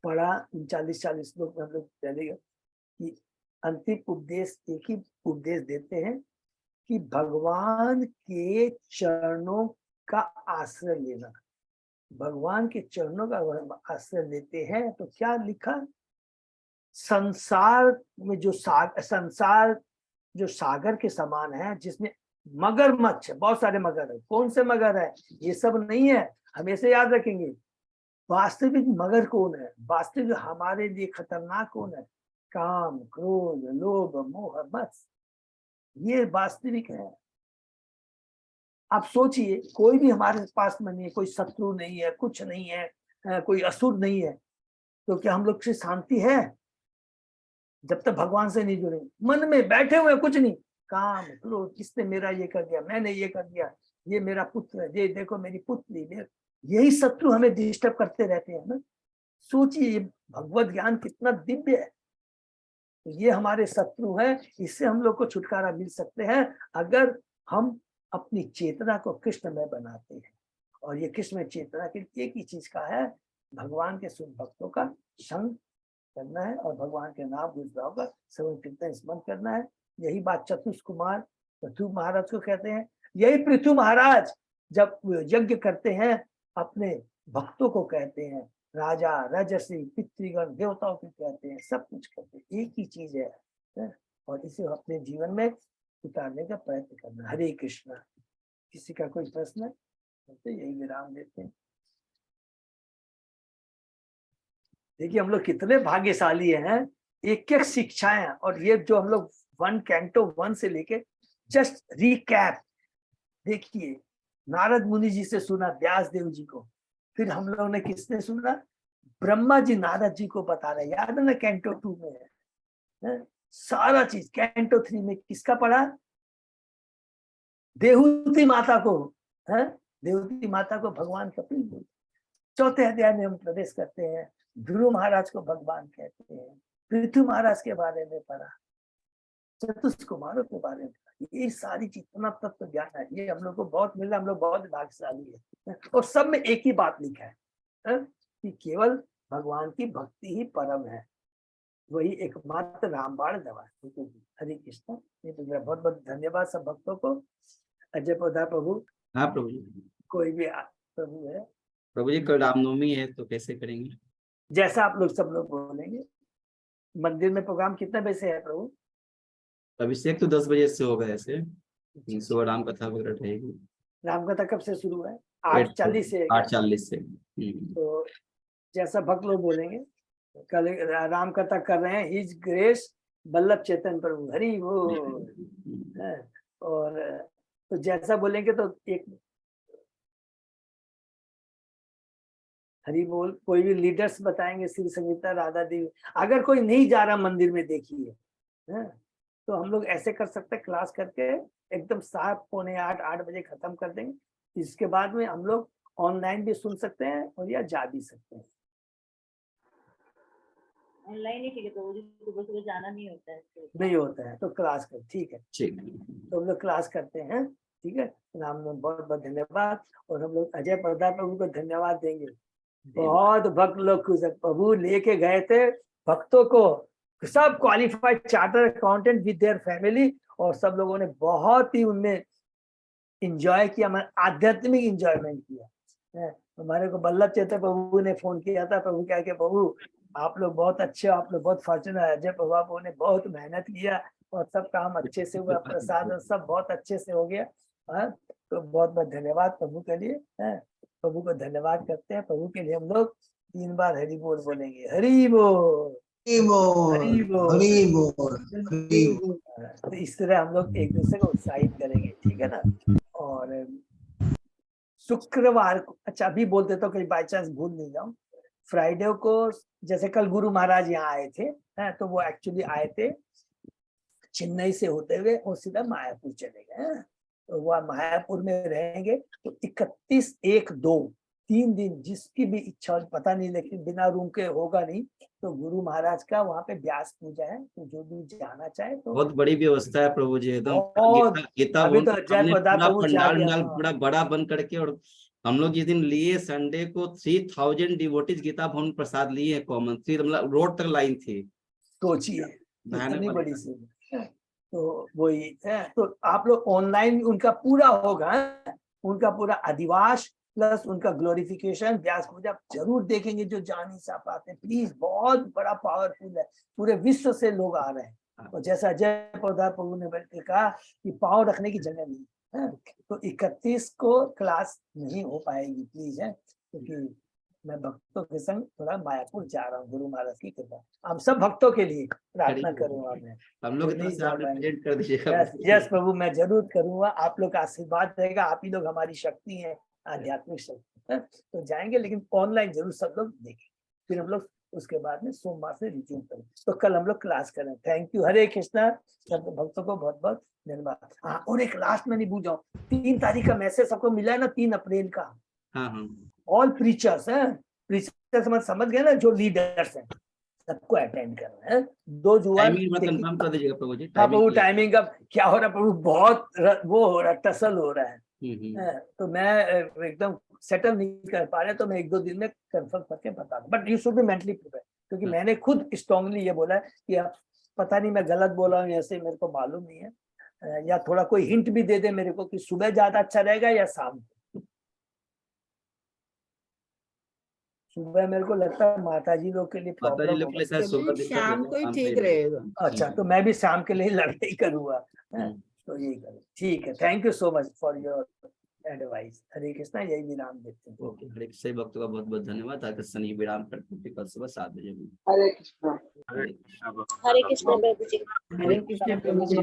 S1: पढ़ा। 39-40 श्लोक में हम लोग चलेगा कि अंतिम उपदेश एक ही उपदेश देते हैं कि भगवान के चरणों का आश्रय लेना। भगवान के चरणों का आश्रय लेते हैं तो क्या लिखा, संसार में जो संसार जो सागर के समान है, जिसमें मगरमच्छ, बहुत सारे मगर है। कौन से मगर है? ये सब नहीं है, हमेशा याद रखेंगे। वास्तविक मगर कौन है? वास्तविक हमारे लिए खतरनाक कौन है? काम, क्रोध, लोभ, मोह, मत्स, ये वास्तविक है। आप सोचिए, कोई भी हमारे पास में नहीं है, कोई शत्रु नहीं है, कुछ नहीं है, कोई असुर नहीं है, तो क्या हम लोग से शांति है? जब तक भगवान से नहीं जुड़े, मन में बैठे हुए कुछ नहीं, काम, क्रोध, किसने मेरा ये कर दिया, मैंने ये कर दिया, ये मेरा पुत्र है, ये देखो मेरी पुत्री, यही शत्रु हमें डिस्टर्ब करते रहते हैं ना। सोचिए भगवत ज्ञान कितना दिव्य है। तो ये हमारे शत्रु हैं, इससे हम लोग को छुटकारा मिल सकते हैं अगर हम अपनी चेतना को कृष्णमय बनाते हैं। और ये कृष्ण चेतना के एक ही चीज का है, भगवान के शुद्ध भक्तों का संग करना है और भगवान के नाम गुजराव का श्रवण कीर्तन स्मरण करना है। यही बात चतुष्कुमार पृथु महाराज को कहते हैं। यही पृथु महाराज जब यज्ञ करते हैं अपने भक्तों को कहते हैं, राजा, राजसी, पितृगण, देवताओं को कहते हैं, सब कुछ करते हैं, एक ही चीज है। और इसे अपने जीवन में उतारने का प्रयत्न करना। हरे कृष्णा। किसी का कोई प्रश्न है तो यही विराम देते हैं। देखिए हम लोग कितने भाग्यशाली हैं, एक एक शिक्षाएं, और ये जो हम लोग 1 कैंटो 1 से लेके जस्ट रिकैप देखिए, नारद मुनि जी से सुना व्यास देव जी को, फिर हम लोगों ने किसने सुना, ब्रह्मा जी नारद जी को बता रहे, याद है ना कैंटो 2 में है? सारा चीज कैंटो 3 में किसका पढ़ा, देहूति माता को है, देहूति माता को भगवान कपिल बोलते। चौथे अध्याय में हम प्रवेश करते हैं, ध्रुव महाराज को भगवान कहते हैं, पृथ्वी महाराज के बारे में पढ़ा, चतुष कुमारों के बारे में, ये सारी चीज इतना तत्व ज्ञान है, ये हम लोग को बहुत मिला, हम लोग बहुत भाग्यशाली है। और सब में एक ही बात लिखा है कि केवल भगवान की भक्ति ही परम है, वही एकमात्र रामबाण दवा है। हरे कृष्ण। ये तो मेरा बहुत बहुत धन्यवाद सब भक्तों को। अजय पौधा प्रभु।
S2: हाँ प्रभु जी।
S1: कोई भी प्रभु है।
S2: प्रभु जी कल रामनवमी है तो कैसे करेंगे?
S1: जैसा आप लोग सब लोग बोलेंगे। मंदिर में प्रोग्राम कितने बजे से है प्रभु?
S2: अभिषेक तो 10 बजे से होगा, ऐसे सुबह राम कथा वगैरह रहेगी।
S1: राम कथा कब से शुरू है? 8:40 से।
S2: 8:40 से।
S1: तो जैसा भक्त लोग बोलेंगे, कल राम कथा कर रहे हैं, हिज ग्रेस वल्लभ चेतन प्रभु, हरि बोल। और तो जैसा बोलेंगे तो एक हरि बोल, कोई भी लीडर्स बताएंगे, श्री संगीता, राधा देवी। अगर कोई नहीं जा रहा मंदिर में, देखिए तो हम लोग ऐसे कर सकते हैं, क्लास करके एकदम 7, 7:45, 8 बजे खत्म कर देंगे। इसके बाद में हम लोग ऑनलाइन भी सुन सकते हैं और या जा भी सकते हैं।
S3: ऑनलाइन ही ठीक है, तो सुबह सुबह जाना नहीं होता है।
S1: नहीं होता है तो क्लास कर, ठीक है,
S2: ठीक।
S1: तो हम लोग क्लास करते हैं, ठीक है। राम ने बहुत बहुत धन्यवाद। और हम लोग अजय प्रताप प्रभु को धन्यवाद देंगे। बहुत भक्त लोग प्रभु लेके गए थे भक्तों को, सब qualified charter accountant with their family, और सब लोगों ने बहुत ही उनमें इंजॉय किया, आध्यात्मिक इंजॉयमेंट किया। हमारे को वल्लभ चेतन प्रभु ने फोन किया था, प्रभु क्या कि प्रभु आप लोग बहुत अच्छे हो, आप लोग बहुत फॉर्चुनेट है। अजय प्रभु ने बहुत मेहनत किया और सब काम अच्छे से हुआ, प्रसाद सब बहुत अच्छे से हो गया। तो बहुत बहुत धन्यवाद प्रभु के लिए। प्रभु को धन्यवाद करते हैं। प्रभु के लिए हम लोग 3 बार हरि बोल बोलेंगे, हरि बोल, हरि बोल, हरि बोल। तो इस तरह हम लोग एक दूसरे को उत्साहित करेंगे, ठीक है ना। और शुक्रवार को, अच्छा अभी बोल देता हूँ, कहीं बाई चांस भूल नहीं जाऊं, फ्राइडे को जैसे कल गुरु महाराज यहाँ आए थे, तो वो एक्चुअली आए थे चेन्नई से होते हुए और सीधा मायापुर चले गए। तो वह मायापुर में रहेंगे। तो 31-1-2 3 दिन जिसकी भी इच्छा हो, पता नहीं, लेकिन बिना रूम के होगा नहीं। तो गुरु महाराज का वहाँ पे व्यास पूजा है, तो जो भी जाना चाहे तो
S2: बहुत बड़ी व्यवस्था है प्रभु जी, एकदम गीता
S1: अभी तो
S2: भवन
S1: जय प्रदा प्रभु
S2: पंडाल पूरा बड़ा बन करके। और हम लोग जिस दिन लिए संडे को 3000 डिवोटीज गीता भवन प्रसाद लिए हैं कॉमन, मतलब रोड तक लाइन थी।
S1: सोचिए इतनी बड़ी सेवा। तो वही है। तो आप लोग ऑनलाइन उनका पूरा होगा, उनका पूरा अधिवास प्लस उनका ग्लोरिफिकेशन व्यास पूजा जरूर देखेंगे। जो जा नहीं सा पाते प्लीज, बहुत बड़ा पावरफुल है, पूरे विश्व से लोग आ रहे हैं। और जैसा अजय प्रदा प्रभु ने कहा कि पाँव रखने की जगह नहीं है, तो 31 को क्लास नहीं हो पाएगी प्लीज है, क्योंकि मैं भक्तों के संग थोड़ा मायापुर जा रहा हूँ। गुरु महाराज की कृपा हम सब भक्तों के लिए प्रार्थना करूंगा। मैं
S2: हम लोग कर दीजिएगा।
S1: यस प्रभु, मैं जरूर करूंगा। आप लोग का आशीर्वाद रहेगा, आप ही लोग हमारी शक्ति है, आध्यात्मिक शक्ति। तो जाएंगे, लेकिन ऑनलाइन जरूर सब लोग देखें। फिर हम लोग उसके बाद में सोमवार से रिज्यूम करें। तो कल हम लोग क्लास करें। थैंक यू, हरे कृष्णा। सब भक्तों को बहुत बहुत धन्यवाद। हाँ, और एक लास्ट में नहीं भूल जाऊँ, 3 तारीख का मैसेज सबको मिला है ना, 3 अप्रैल का। ऑल प्रीचर्स हैं, प्रीचर्स समझ गए ना, जो लीडर्स हैं सबको अटेंड करना है। 2 जुलाई
S2: कंफर्म कर दीजिएगा प्रभु जी।
S1: प्रभु टाइमिंग का क्या हो रहा है प्रभु, बहुत वो हो रहा है, टसल हो रहा है। तो मैं एकदम सेटल नहीं कर पा रहे, तो मैं 1-2 दिन में कंफर्म करके बता दूं। But you should be mentally prepare, क्योंकि मैंने खुद स्ट्रांगली ये बोला है कि आप पता नहीं मैं गलत बोला हूँ, ऐसे मेरे को मालूम नहीं है, या थोड़ा कोई हिंट भी दे दे मेरे को कि सुबह ज्यादा अच्छा रहेगा या शाम को। सुबह मेरे को लगता है माताजी लोग के लिए प्रॉब्लम होगा,
S3: शाम को ही ठीक रहेगा।
S1: अच्छा, तो मैं भी शाम के लिए लड़ाई करूंगा। तो ये करो, ठीक है। Thank you so much for your advice. Hare Krishna, यही विराम देते हैं।
S2: ओके, हरे कृष्ण भक्तों का बहुत बहुत धन्यवाद। आगे शनि विराम करते हैं, कल सुबह 7 बजे।
S4: हरे कृष्णा।
S2: हरे कृष्ण।
S3: हरे कृष्ण प्रभु जी।
S1: हरे कृष्ण प्रभु जी।